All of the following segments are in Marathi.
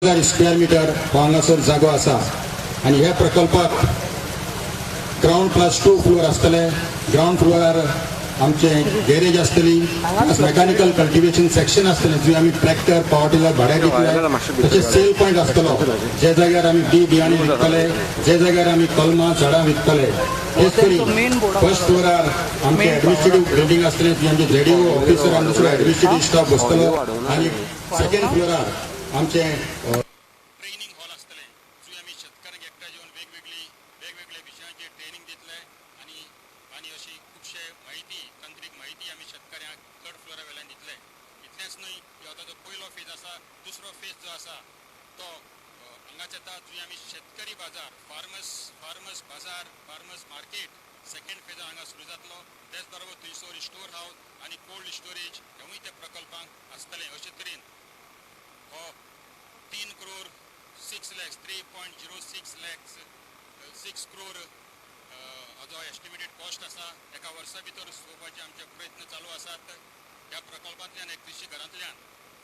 स्क्वेअर मीटर हो हांगासर जागो आसा आनी ह्या प्रकल्पाक ग्राउंड प्लस 2 फ्लोर आसतले. ग्राउंड फ्लोरार आमचे गॅरेज आसतली, मेकॅनिकल कल्टिवेशन सेक्शन आसतलें जंय आमी ट्रॅक्टर पावर टिलर भाड्याक दितले. तशेंच सेल पॉयंट आसतलो जे जाग्यार आमी बियाणे विकतले, जे जाग्यार आमी कलमां झाडां विकतले. तेच तरी फर्स्ट फ्लोरार आमचे एडमिनिस्ट्रेटिव्ह बिल्डींग आसतलें जी आमचे जेडीओ ऑफिसर आनी दुसरो एडमिनिस्ट्रेटिव्ह स्टाफ बसतलो. आनी सेकंड फ्लोरार आमचे ट्रेनिंग हॉल आसतले जंय आमी शेतकारांक एकठांय येवन वेगवेगळ्या विशयांचेर ट्रेनिंग दितले आनी अशी खुबशे म्हायती तांत्रीक म्हायती आमी शेतकाऱ्यांक थर्ड फ्लोरा वयल्यान दितले. इतलेंच न्हय, ह्यो आतां जो पयलो फेज आसा, दुसरो फेज जो आसा तो हांगाच येता जंय आमी शेतकरी बाजार फार्मर्स बाजार फार्मर्स मार्केट सेकंड फेजान हांगा सुरू जातलो. त्याच बरोबर थंयसर स्टोर हावस आनी कोल्ड स्टोरेज हेवूय त्या प्रकल्पांक आसतलें. अशे तरेन हो 3 crore 6 lakhs 3.06 lakhs 6 crore हाजो एस्टिमेटेड कॉस्ट आसा. एका वर्सा भितर सोडपाचे आमचे प्रयत्न चालू आसात. ह्या प्रकल्पांतल्यान 31 घरांतल्यान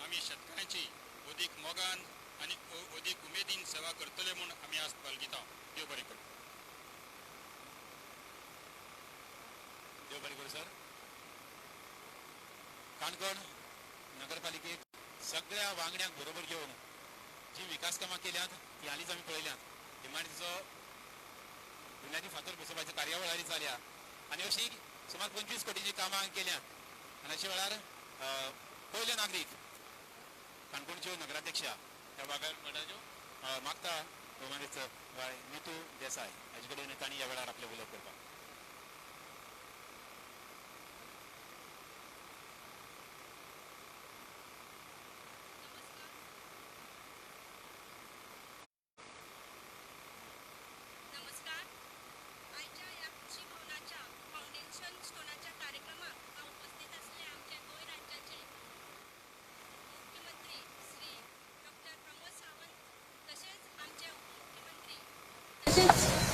आमी शेतकाऱ्यांची अदीक मोगान आनी अदीक उमेदीन सेवा करतले म्हूण आमी आज बाळगिता. देव बरें करूं. देव बरें करूं सर. काणकोण नगरपालिकेक सगळ्या वांगड्यांक बरोबर घेवन जी विकास कामां केल्यात ती हालींच आमी पळयल्यात. इमारतीचो बुन्यादी फातर बसोवपाची कार्यावळ हालीं जाल्या आनी अशी सुमार 25 कोटींची कामां केल्यात. आनी अशा वेळार पयले नागरीक काणकोणच्यो नगराध्यक्षा ह्या वांगडाच्यो मागता भोवमानीच नितू देसाय हाजे कडेन तांणी ह्या वेळार आपले उलोवप करपाक.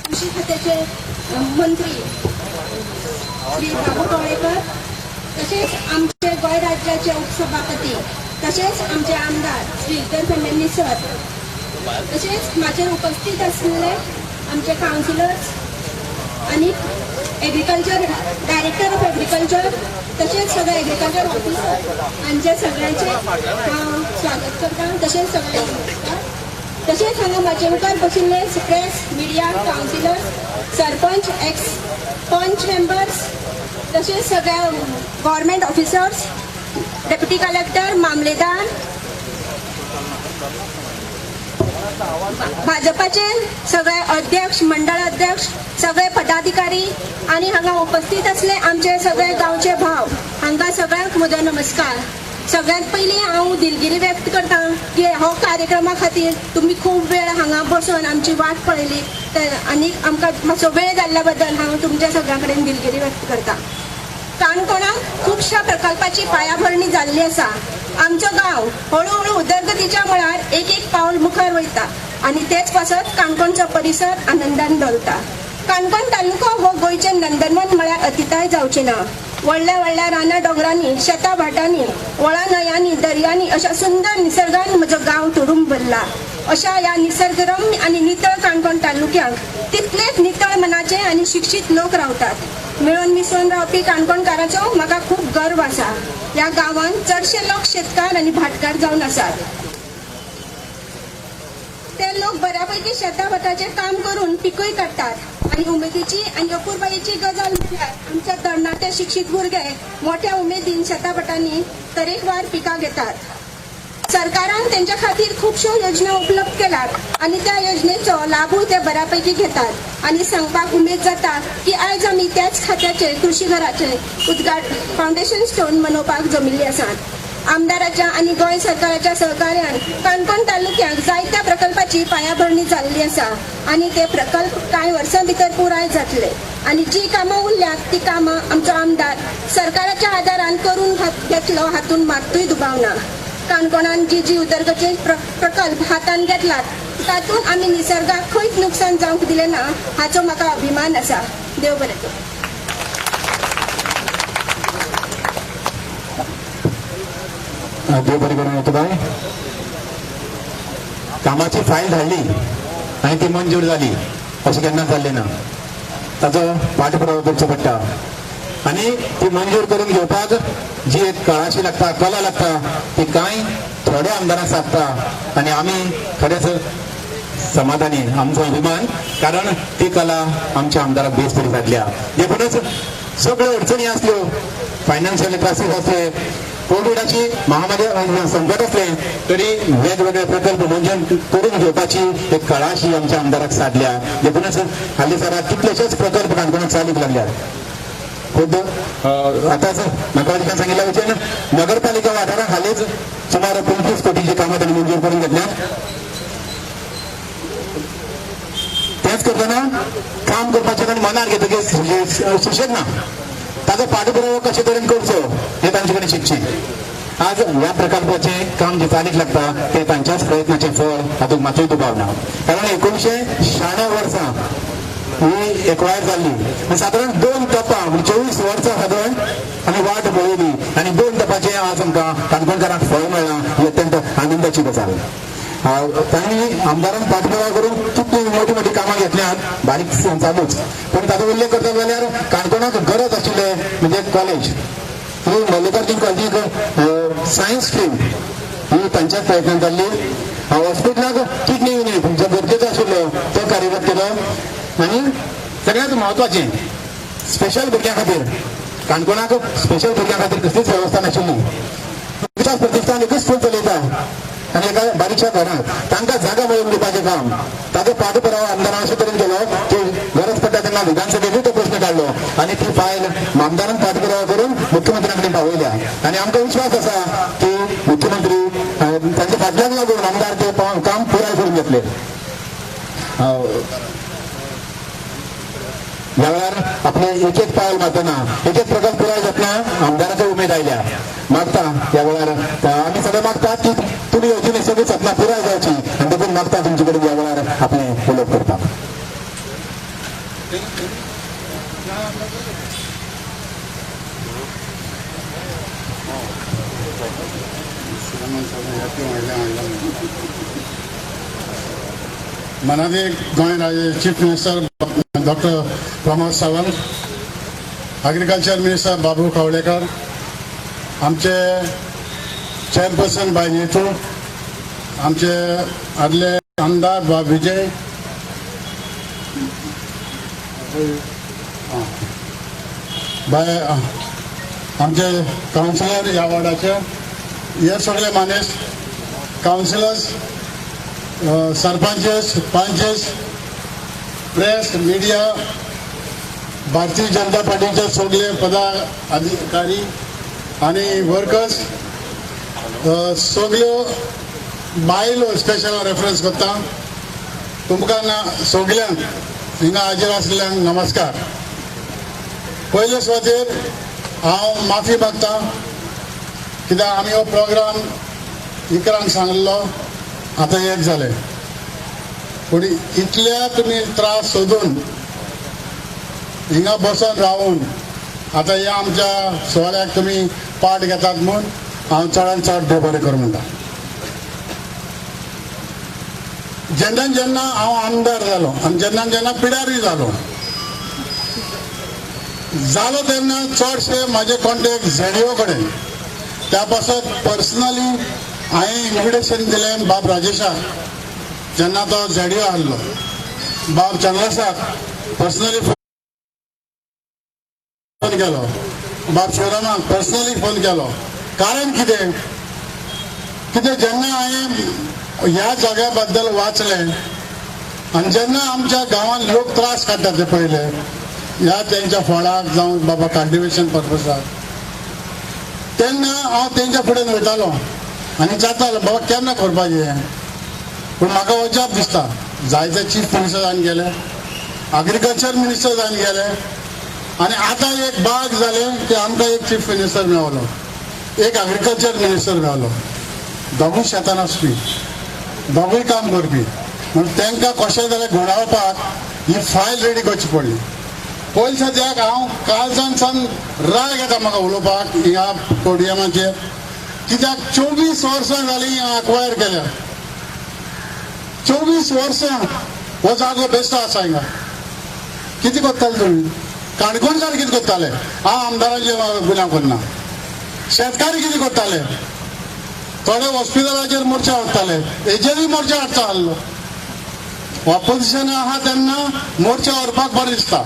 कृषी खात्याचे मंत्री श्री बाबू कवळेकर, तसेच आमचे गोंय राज्याचे उपसभापती, तसेच आमचे आमदार श्री इतर फडणवीस सर, तसेच माझे उपस्थित असलेले आमचे काउन्सिलर्स आणि एग्रीकल्चर डायरेक्टर ऑफ एग्रीकल्चर, तसेच सगळे एग्रीकल्चर ऑफिसर हांचे सगळ्यांचे स्वागत करता. तसेच सगळे तसेच हांगा म्हाजे मुखार बशिल्ले press media counsellor sarpanch x पंच मेंबर्स, तसेच सगळ्या गव्हर्मेंट ऑफिसर्स, डेप्युटी कलेक्टर, मामलेदार, भाजपाचे सगळे अध्यक्ष, मंडळ अध्यक्ष, सगळे पदाधिकारी आणि हांगा उपस्थित असले आमचे सगळे गांवचे भाव, हांगा सगळ्यांक म्हजो नमस्कार. सगळ्यात पयलीं हांव दिलगिरी व्यक्त करता की हो कार्यक्रमा खातीर तुमी खूब वेळ हांगा बसून आमची वाट पळयली आनी आमकां मातसो वेळ जाल्ल्या बद्दल हांव तुमच्या सगळ्यां कडेन दिलगिरी व्यक्त करता. काणकोणांत खुबश्या प्रकल्पाची पायाभरणी जाल्ली आसा. आमचो गांव हळू उदरगतीच्या मळार एक पावल मुखार वयता आनी तेच पासत काणकोणचो परिसर आनंदान डोलता. काणकोण तालुको हो गोंयचें नंदनवन म्हळ्यार अतिताय जावचें ना. व्हडल्या रानां दोंगरांनी, शेतां भाटांनी, व्हळा न्हंयांनी, दर्यांनी अशा सुंदर निसर्गान म्हजो गांव तुडूंब भरला. अशा ह्या निसर्गरम्य आनी नितळ काणकोण तालुक्यांत तितलेच नितळ मनाचे आनी शिक्षीत लोक रावतात. मेळून मिसळून रावपी काणकोणकारांचो म्हाका खूब गर्व आसा. ह्या गांवांत चडशे लोक शेतकार आनी भाटकार जावन आसात. ते लोक बऱ्यापैकी शेता भाटाचें काम करून पिकूय काडटात आनी उमेदीची आनी अपुरबायेची गजाल म्हटल्यार आमचे तरणाटे शिक्षीत भुरगे मोठ्या उमेदीन शेता भाटांनी तरेकवार पिकां घेतात. सरकारान तेंच्या खातीर खुबश्यो योजना उपलब्ध केल्यात आनी त्या योजनेचो लाभूय ते बऱ्यापैकी घेतात. आनी सांगपाक उमेद जाता की आयज आमी त्याच खात्याचे कृषी घराचे फावंडेशन स्टोन मनोवपाक जमिल्ली आसात. आमदाराच्या आणि गोंय सरकाराच्या सहकार्यान काणकोण तालुक्यात जायत्या प्रकल्पाची पायाभरणी जाल्ली आसा आणि ते प्रकल्प कांय वर्सां भितर पुराय जातले. आणि जी कामां उरल्यात ती कामां आमचो आमदार सरकाराच्या आदारान करून घेतलो हातून मात्तूय दुबाव ना. काणकोणान जी उदरगतीचे प्रकल्प हातान घेतलात तातूंत आमी निसर्गाक खंयच नुकसान जावंक दिलें ना हाचो म्हाका अभिमान आसा. देव बरें करूं. देव बरें करूं येता बाय. कामाची फायल धाडली आणि ती मंजूर झाली अशें केन्ना जाल्लें ना. ताचो पाठपुरावो करचो पडटा आणि ती मंजूर करून घेवपाक जी एक कळाशी लागता, कला लागता, ती कांय थोड्या आमदारांक साधता आणि आमी खरेंच समाधानी, आमचो अभिमान, कारण ती कला आमच्या आमदाराक बेस तरी जातल्या. देखूनच सगळ्यो अडचणी आसल्यो, फायनान्शियल क्रायसीस असले, कोविडाची महामारी संकट असले, तरी वेगवेगळे प्रकल्प मंजूर करून घेवपाची एक कळाशी आमच्या आमदाराक साधल्या. देखूनच हालीसराक कितलेशेच प्रकल्प काणकोणाक चालीक लागल्यात. खुद आताच म्हाका अधिकाऱ्यान सांगिल्ल्या भशेन नगरपालिका वाठारांत हालींच सुमार 25 कोटीची कामां त्यांनी मंजूर करून घेतल्यात. तेच करतना काम करपाचें ताणें मनार घेतकीर सुशेग ना, ताजो पाठपुरावो कशे तरेन करचो हे तांचे कडेन शिकचें. आज ह्या प्रकल्पाचे काम जे चालीक लागता ते तांच्याच प्रयत्नाचे फळ हातूंत मातूय दुबाव ना. कारण 1996 वर्सा ही एकवायर जाल्ली, सादारण 2 टप्पां 24 वर्सां सादारण आमी वाट पळयली आणि 2 टप्पाचे आज आमकां काणकोणकारांक फळ मेळ्ळां ही अत्यंत आनंदाची गजाल. तांणी आमदारान पाठपुरावो करून कितली मोठी मोठी कामां घेतल्यात, बारीक चालूच, पण ताचो उल्लेख करता जाल्यार काणकोणाक गरज आशिल्ले म्हणजे कॉलेज, ही मल्लिकार्जुन कॉलेजीक सायन्स स्ट्रीम ही तांच्याच प्रयत्नान जाल्ली. हॉस्पिटलाक किडनी युनिट जो गरजेचो आशिल्लो तो कार्यरत केलो. आणि सगळ्यांत महत्वाचें स्पेशल भुरग्यां खातीर काणकोणाक स्पेशल भुरग्यां खातीर कसलीच वेवस्था नाशिल्ली. विकास प्रतिष्ठान एकच स्कूल चलयता आणि एका बारीकशा घरांत तांकां जागा मेळोवन दिवपाचें काम, ताजो पाठपुरावो आमदारान अशे तरेन केलो की गरज पडटा तेन्ना विधानसभेकूय तो प्रश्न काडलो आणि ती फायल आमदारान पाठपुरावो करून मुख्यमंत्र्या कडेन पावयल्या. आणि आमकां विश्वास आसा की मुख्यमंत्री तांच्या फाटल्यान लागून आमदार ते काम पुराय करून घेतले. ह्या वेळार आपले एक एक पावल मारतना एक एक प्रकल्प पुराय जातना आमदाराची उमेद आयल्या. मागता ह्या वेळार आमी सगळे मागतात की तुमी अजून सगळी सपना पुराय जावची आणि देखून मागता तुमचे कडेन ह्या वेळार आपले उलोवप करता. मनादी गोंय राज्य chief minister doctor Pramod Sawant, agriculture minister Babu Kavlekar, आमचे चेअरपर्सन बाय नेतू, आमचे आदले आमदार बा विजय, बाय आमचे काउन्सिलर ह्या वॉर्डाचे, हे सगळे मानेस काउन्सिलर्स, सरपंचेस, पंचेस, प्रेस, मीडिया, भारतीय जनता पार्टीचे सगळे पदाधिकारी आणि वर्कर्स, सगळ्यो बायलो स्पेशल रेफरन्स करता. तुमकां सगळ्यांक हिंगा हाजीर आसलेल्यांक नमस्कार. पयले सुवातेर हांव माफी मागता कित्याक आमी हो प्रोग्राम इकरांक सांगलो आतां एक जालें, पूण इतल्या तुमी त्रास सोदून हिंगा बसून रावून आतां ह्या आमच्या सुवाळ्याक तुमी पार्ट घेतात म्हूण हांव चडांत चड देव बरें करूं म्हणटा. जेन्ना जेन्ना हांव आमदार जालो आनी जेन्ना जेन्ना पिडारूय जालो तेन्ना चडशे म्हाजे कॉन्टेक्ट ZDO कडेन. त्या पासत पर्सनली हांवें इन्विटेशन दिलें बाब राजेशाक जेन्ना तो ZDO आहलो, बाब चंद्रसाक पर्सनली फोन केलो, बाब शिवरामाक पर्सनली फोन केलो. कारण कितें जेन्ना हांवें ह्या जाग्या बद्दल वाचलें आनी जेन्ना आमच्या गांवांत लोक त्रास काडटा ते पळयले ह्या तेंच्या फळाक जावं बाबा कल्टिवेशन पर्पसाक, तेन्ना हांव तेंच्या फुडें वयतालो आनी जातालो बाबा केन्ना करपाचें. पूण म्हाका अजाप दिसता, जायते चीफ मिनिस्टर जावन गेले, एग्रीकल्चर मिनिस्टर जावन गेले आनी आतां एक भाग जालें की आमकां एक चीफ मिनिस्टर मेळलो, एक एग्रीकल्चर मिनिस्टर मेळलो. दोगूय शेतान आसपी, दोगूय काम करपी, म्हण तांकां कशें जालें घुणावपाक ही फायल रेडी करची पडली. पयले सद्याक हांव कालच्यान सावन राग येता म्हाका उलोवपाक ह्या पोडियमाचेर, कित्याक 24 वर्सां जालीं हांव एक्वायर केल्या. 24 वर्सां हो जागो बेश्टो आसा हिंगा. कितें करताले तुमी? काणकोणकार कितें करताले? हांव आमदाराचे गुन्यांव करना. शेतकारी कितें करताले? थोडे हॉस्पिटलाचेर मोर्चा हाडटाले, हेजेरूय मोर्चा हाडचो आहलो. ऑपोजिशन आहा तेन्ना मोर्चा व्हरपाक बरें दिसता.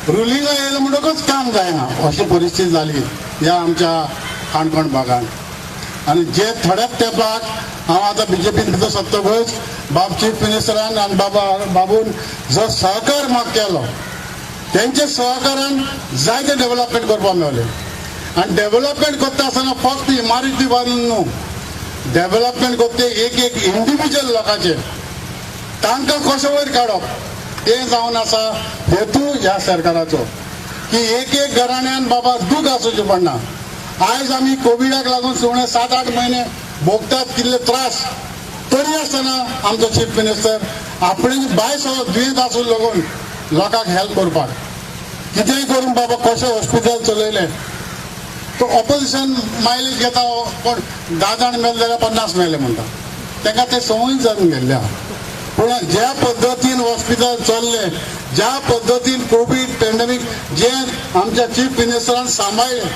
रुलिंग येयलो म्हणटकच काम जायना अशी परिस्थिती जाली ह्या आमच्या काणकोण भागात. आणि जे थोड्याच तेंपाक हांव आतां बीजेपीन भितर सत्तकच चीफ मिनिस्टरान आनी बाबून जो सहकार म्हाका केलो तेंचे सहकारान जायते डेव्हलपमेंट करपाक मेळ्ळें. आनी डेव्हलपमेंट करता आसतना फक्त इमारती बांदून न्हू, डेव्हलपमेंट करता एक इंडिव्हिज्युअल लोकांचे तांकां कशें वयर काडप तें जावन आसा हेतू ह्या सरकाराचो. की एक घराण्यान बाबा दूख आसुचें पडना. आयज आमी कोविडाक लागून सुमार 7-8 महिने भोगतात कितले त्रास, तरी आसतना आमचो चीफ मिनिस्टर आपणी बाय दुयेंत आसून लागून लोकांक हेल्प करपाक कितेंय करून बाबा कशें हॉस्पिटल चलयलें. तो ऑपोजिशन मायलेज घेता पण 10 जाण मेले जाल्यार 50 मेले म्हणटा. तांकां तें संवय जावन गेल्ले आहा. पूण ज्या पद्दतीन हॉस्पिटल चल्ले, ज्या पद्दतीन कोविड पॅन्डेमीक जे आमच्या चीफ मिनिस्टरान सांबाळ्ळें,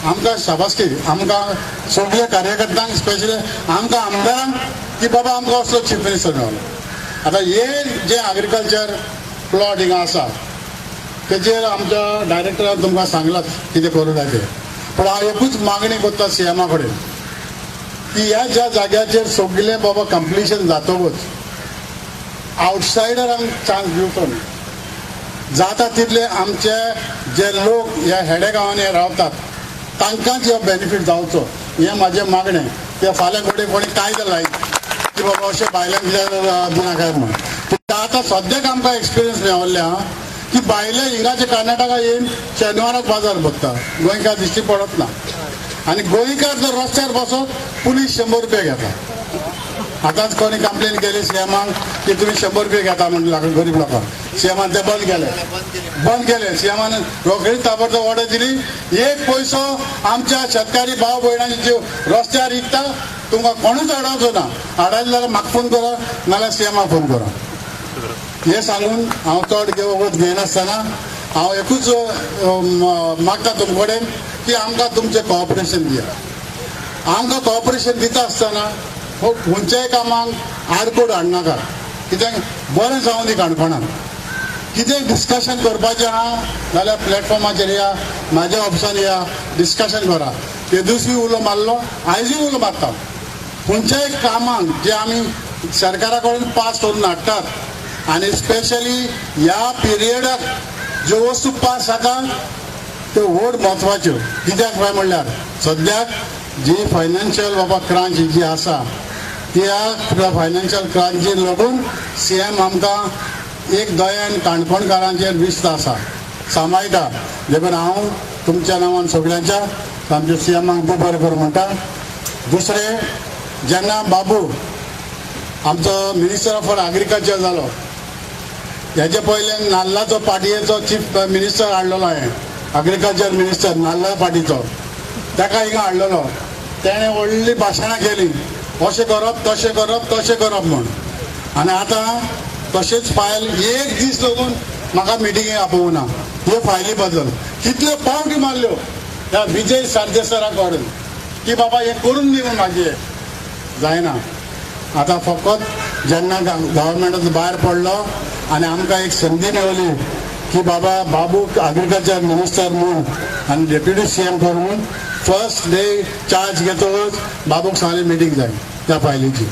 आमकां शाबासकी. आमकां सगळे कार्यकर्त्यांक स्पेशली आमकां आमदारांक की बाबा आमकां असलो चीफ मिनिस्टर मेळ्ळो. आतां हे जे एग्रीकल्चर प्लॉट हिंगा आसा तेजेर आमच्या डायरेक्टरान तुमकां सांगलां कितें करूं जाय तें. पूण हांव एकूच मागणी करता सीएमा कडेन की ह्या ज्या जाग्याचेर सगळे बाबा कंप्लिशन जातकच आउटसायडरांक चान्स दिवचो न्ही. जाता तितले आमचे जे लोक ह्या हेडे गांवांनी रावतात तांकांच हो बेनिफीट जावचो हें म्हाजें मागणें. ते फाल्यां घडये कोणी कायदो लायत की बाबा अशें भायल्यान कित्याक दिनाकाय म्हण. पूण आतां सद्याक आमकां एक्सपिरियन्स मेळिल्लें आहा की भायले हिंगाचे कर्नाटका येवन शेनवाराक बाजार भरता, गोंयकार दिश्टी पडत ना. आनी गोंयकार जर रस्त्यार बसत पुलीस 100 रुपया घेता. आतांच कोणी कंप्लेन केली सीएमाक की तुमी 100 रुपया घेता म्हणून गरीब लोकांक. सीएमान ते बंद केले. सीएमान रोखडीच ताबडतोब ऑर्डर दिली, 1 पैसो आमच्या शेतकारी भाव भयणांची ज्यो रस्त्यार विकता तुमकां कोणूच अडवचो ना. अडयले जाल्यार म्हाका फोन करा नाल्यार सीएमाक फोन करा. हे सांगून हांव चड वगत घेयनासतना हांव एकूच मागता तुमचे कडेन की आमकां तुमचें कॉपरेशन दिया. आमकां कॉपरेशन दिता आसतना खंयच्याय कामाक आडकोड हाडनाका. कित्याक बरें जावं दी काणकोणाक. कितें डिस्कशन करपाचें आहा जाल्यार प्लॅटफॉर्माचेर या, म्हाज्या ऑफिसान या, डिस्कशन करा. ते दिसूय उलो मारलो, आयजूय उलो मारता. खंयच्याय कामाक जे आमी सरकारा कडेन पास करून हाडटात आनी स्पेशली ह्या पिरियडाक ज्यो वस्तू पास जाता त्यो व्हड म्हत्वाच्यो. कित्याक काय म्हणल्यार सद्याक जी फायनान्शियल बाबा क्रांच जी आसा त्या फायनान्शियल क्रांचीक लागून सीएम आमकां एक दयान काणकोणकारांचेर विस्त आसा, सांबाळटा. देखून हांव तुमच्या नांवान सगळ्यांच्या आमच्या सीएमाक खूब बरें करूं म्हणटा. दुसरें, जेन्ना बाबू आमचो मिनिस्टर फॉर एग्रीकल्चर जालो हेजे पयले नाल्लाचो पाटयेचो चीफ मिनिस्टर हाडलेलो हांवें, एग्रीकल्चर मिनिस्टर नाल्ला पाटीचो. ताका हिंगा हाडलेलो. तेणें व्हडली भाशणां केली, अशें करप तशें करप तशें करप म्हूण. आनी आतां तशेंच फायल एक दीस लागून म्हाका मिटिंगेक आपोवना. ह्यो फायली बद्दल कितल्यो पावटी मारल्यो ह्या विजय सरदेसायाक कडेन की बाबा हें करून दी म्हूण म्हाजें जायना. आतां फकत जेन्ना गव्हर्मेंटाचो भायर पडलो आनी आमकां एक संदी मेळ्ळी की बाबा बाबूक एग्रीकल्चर मिनिस्टर म्हूण आनी डेप्युटी सीएम करून फर्स्ट डे चार्ज घेतकच बाबूक सांगलें मिटींग जाय त्या फायलीची.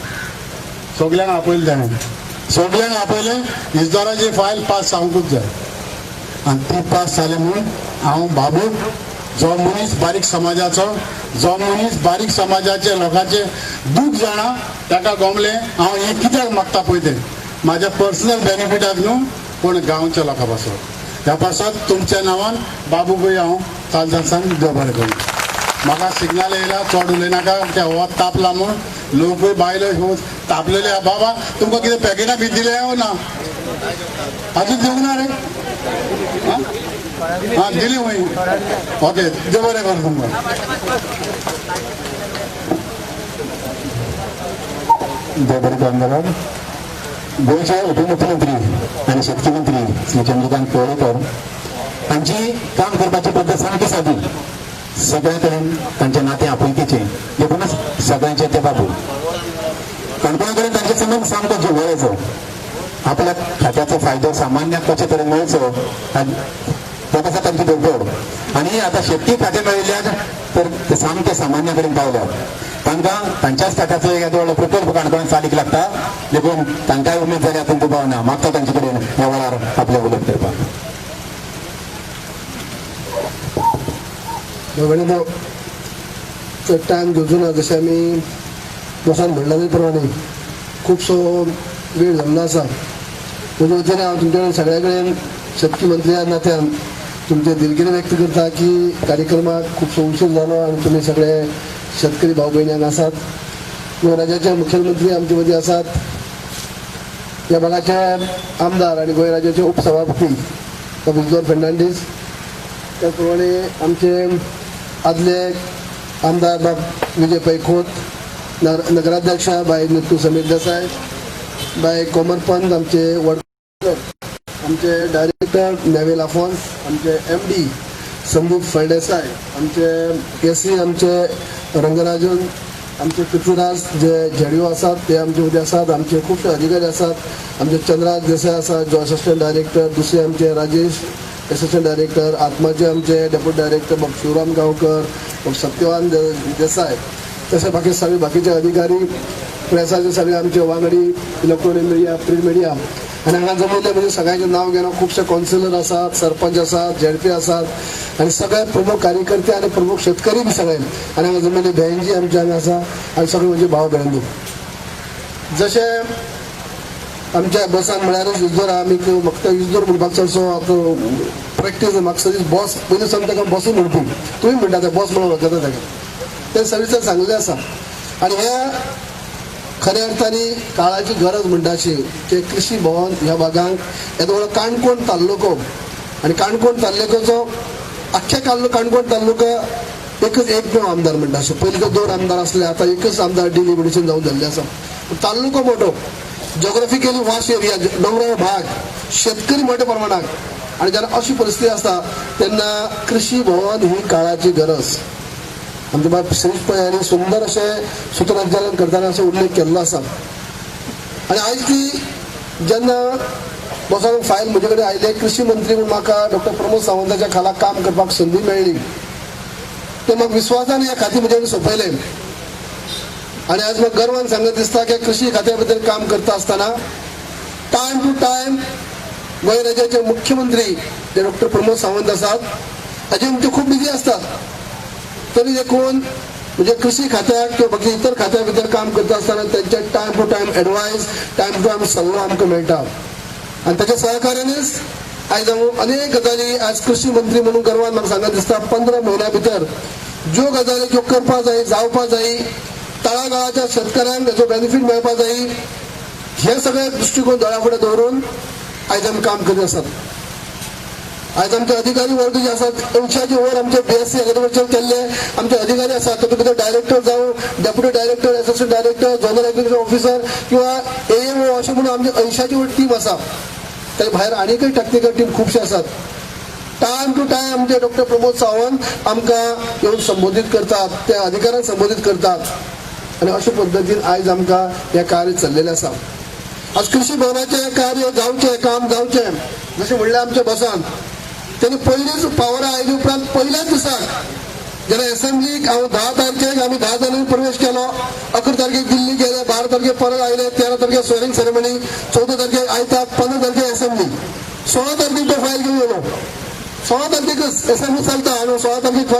सगळ्यांक आपयलें ताणें, सगळ्यांक आपयलें. इजदाराची फायल पास जावंकूच जाय आनी ती पास जाली म्हूण हांव बाबूक जो मनीस बारीक समाजाचो, जो मनीस बारीक समाजाचे लोकांचे दूख जाणा ताका गमलें. हांव हें कित्याक मागता पळय तें म्हाज्या पर्सनल बेनिफिटाक न्हू पूण गांवच्या लोकां पासत. ह्या पासत तुमच्या नांवान बाबूकूय हांव कालदासान देव बरें करूं. म्हाका सिग्नल येयला चड उलयनाका ते वत तापला म्हूण. लोकूय बायलो तापलेले बाबा तुमकां कितें पॅकेटां बी दिले ना? आजून दिवंक ना रे? हां दिली हूंय. ओके देव बरें करूं तुमकां. देवबरे आमदार गोयचे उपमुख्यमंत्री आणि शेतकी मंत्री श्री चंद्रकांत कवळेकर हांची काम करपाची पद्दत सामकी सादी. सगळ्या कडेन तांचे नाते आपुलकीचे देखूनच सगळ्यांचे ते बाबू. काणकोणा कडेन तांचे संबंध सामको जिव्हाळ्याचो. आपल्या खात्याचो फायदो सामान्याक कशे तरेन मेळचो ताका तांची धडपड. आणि आता शेतकी खातें मेळिल्ल्याक तर ते सामके सामान्या कडेन पावल्यात. तांकां तांच्याच खात्याचो एक येदो व्हडलो प्रकल्प काणकोणांत चालीक लागता देखून तांकांय उमेद जाली हातूंत दुबावना. मागता तांचे कडेन ह्या वेळार आपले उलोवप करपाक. टायम घेवचो ना. जशें आमी बसान म्हणला प्रमाणे खुबसो वेळ जाल्लो आसा. म्हजे वतीन हांव तुमचे कडेन सगळ्या कडेन शेतकी मंत्री ह्या नात्यान तुमचे दिलगिरी व्यक्त करता की कार्यक्रमाक खुबसो उशीर जालो आणि तुम्ही सगळे शेतकरी भाऊ भयणी हांगा आसात. गोंय राज्याचे मुखेलमंत्री आमचे मदीं आसात. ह्या भागाचे आमदार आणि गोंय राज्याचे उपसभापती विजय फर्नांडीस. त्याच प्रमाणे आमचे आदले आमदार बाब विजय पै खोत, नगराध्यक्ष बाय नितू समीर देसाय, बाय कोमरपंत आमचे वडकर, आमचे डायरेक्टर नेवेल आफोन्स, आमचे MD संदीप फळदेसाय, आमचे एसी आमचे रंगराजन, आमचे पृथ्वीराज जे झेडिओ आसात ते आमचे उद्या आसात. आमचे खुबशे अधिकारी आसात. आमचे चंद्रराज देसाय आसात जो असिस्टंट डायरेक्टर. दुसरे आमचे राजेश असिस्टंट डायरेक्टर. आत्माचे आमचे डेप्युटी डायरेक्टर बाब शिवराम गांवकर, बाब सत्यवान देसाय. तसे बाकी सगळे बाकीचे अधिकारी, प्रेसाचे सगळे आमचे वांगडी, इलेक्ट्रॉनिक मिडिया, प्रिंट मिडिया. आणि हांगा जमयले म्हणजे सगळ्यांचे नाव घेणं. खुबशे कावन्सिलर आसात, सरपंच आसात, ZP आसात आणि सगळे प्रमुख कार्यकर्ते आणि प्रमुख शेतकरी बी सगळे. आणि हांगा जमयले बँजी आमचे हांगा आसा आणि सगळे म्हणजे भाव बहिणी. जशे आमच्या बसान म्हळ्यारच इजोर आमी म्हाका इजोर म्हणपाक चडसो प्रॅक्टीस म्हाका सगळी बॉस पयलीं सावन ताका बसून म्हणपी तुमी म्हणटा ते बॉस म्हणून वळखता ताका ते सगळेच सांगलें आसा. आणि हे खऱ्या अर्थानी काळाची गरज म्हणटाची की कृषी भवन ह्या भागांक येदो व्हडलो काणकोण तालुको आणि काणकोण तालुक्याचो अख्ख्या काणकोण तालुका एकच एकमेव आमदार म्हणटाशे. पयलीं 2 आमदार आसले, आता एकच आमदार डिलिमिटेशन जावन जाल्ले आसा. तालुको मोठो, जॉग्राफिकली वास्ट एरिया, डोंगराळ भाग, शेतकरी मोठ्या प्रमाणात. आणि जेन्ना अशी परिस्थिती आसता तेन्ना कृषी भवन ही काळाची गरज. आमचे बाब श्रीश पै यांनी सुंदर असे सूत्रसंचालन करताना असो उल्लेख केल्लो आसा. आणि आयज ती जेन्ना बसोन फायल म्हजे कडेन आयले कृषी मंत्री म्हणून म्हाका डॉक्टर प्रमोद सावंताच्या खाला काम करपाक संदी मेळ्ळी. ते म्हाका विस्वासान हे खातें म्हजे कडेन सोंपयलें. आणि आज म्हाका गर्वान सांगत दिसता की कृषी खात्या बद्दल काम करता आसतना टायम टू टायम गोंय राज्याचे मुख्यमंत्री जे डॉक्टर प्रमोद सावंत आसात अजून ते खूप बिझी असतात. तरी देखून म्हणजे कृषी खात्याक किंवा बाकी इतर खात्या बद्दल काम करता आसतना त्यांचे time to time advice, time to time सल्लो आमकां मेळटा. आणि त्याच्या सहकार्यानेच आयज हांव अनेक गजाली आज कृषी मंत्री म्हणून गर्वान म्हाका सांगत दिसता 15 म्हयन्या भितर ज्यो गजाली ज्यो करपा जाय, जावपा जाय, तळागाळाच्या शेतकऱ्यांक हेचो बेनिफीट मेळपा जाय, हे सगळे दृष्टिकोन दोळ्या फुडें दवरून आयज आमी काम करीत आसात. आज आमचे अधिकारी वर्ग जे आसात 80च्या वर आमचे BSc एग्रीकल्चर केल्ले आमचे अधिकारी आसात. तातूंत भितर डायरेक्टर जावं, deputy director, assistant director, zonal agriculture officer किंवा AMO अशें म्हणून आमचे 80ची वर टीम आसा. ताचे भायर आनीकय टेक्निकल टीम खुबशे आसात. टायम टू टायम आमचे डॉक्टर प्रमोद सावंत आमकां येवन संबोधीत करतात, त्या अधिकाऱ्यांक संबोधीत करतात. आणि अशा पद्दतीन आयज आमकां हें कार्य चल्लेलें आसा. आज कृषी भवनाचें कार्य जावचें, काम जावचें जशें म्हणलें आमच्या बसान त्यांनी पहिलेच पावर आयले उपरांत पहिल्याच दिसाक जेन्ना असेंब्लीक हांव 10 तारखेक आमी 10 जाणांनी प्रवेश केलो, 11 तारखेक दिल्ली गेले, 12 तारखेक परत आयले, 13 तारखेक स्वेरिंग सेरेमनी, 14 तारखेक आयताक, 15 तारखेक असेंब्ली, 16 तारखेक तो फायल घेवन येलो. 16 तारखेक असेंब्ली चलता आनी 16 तारखेक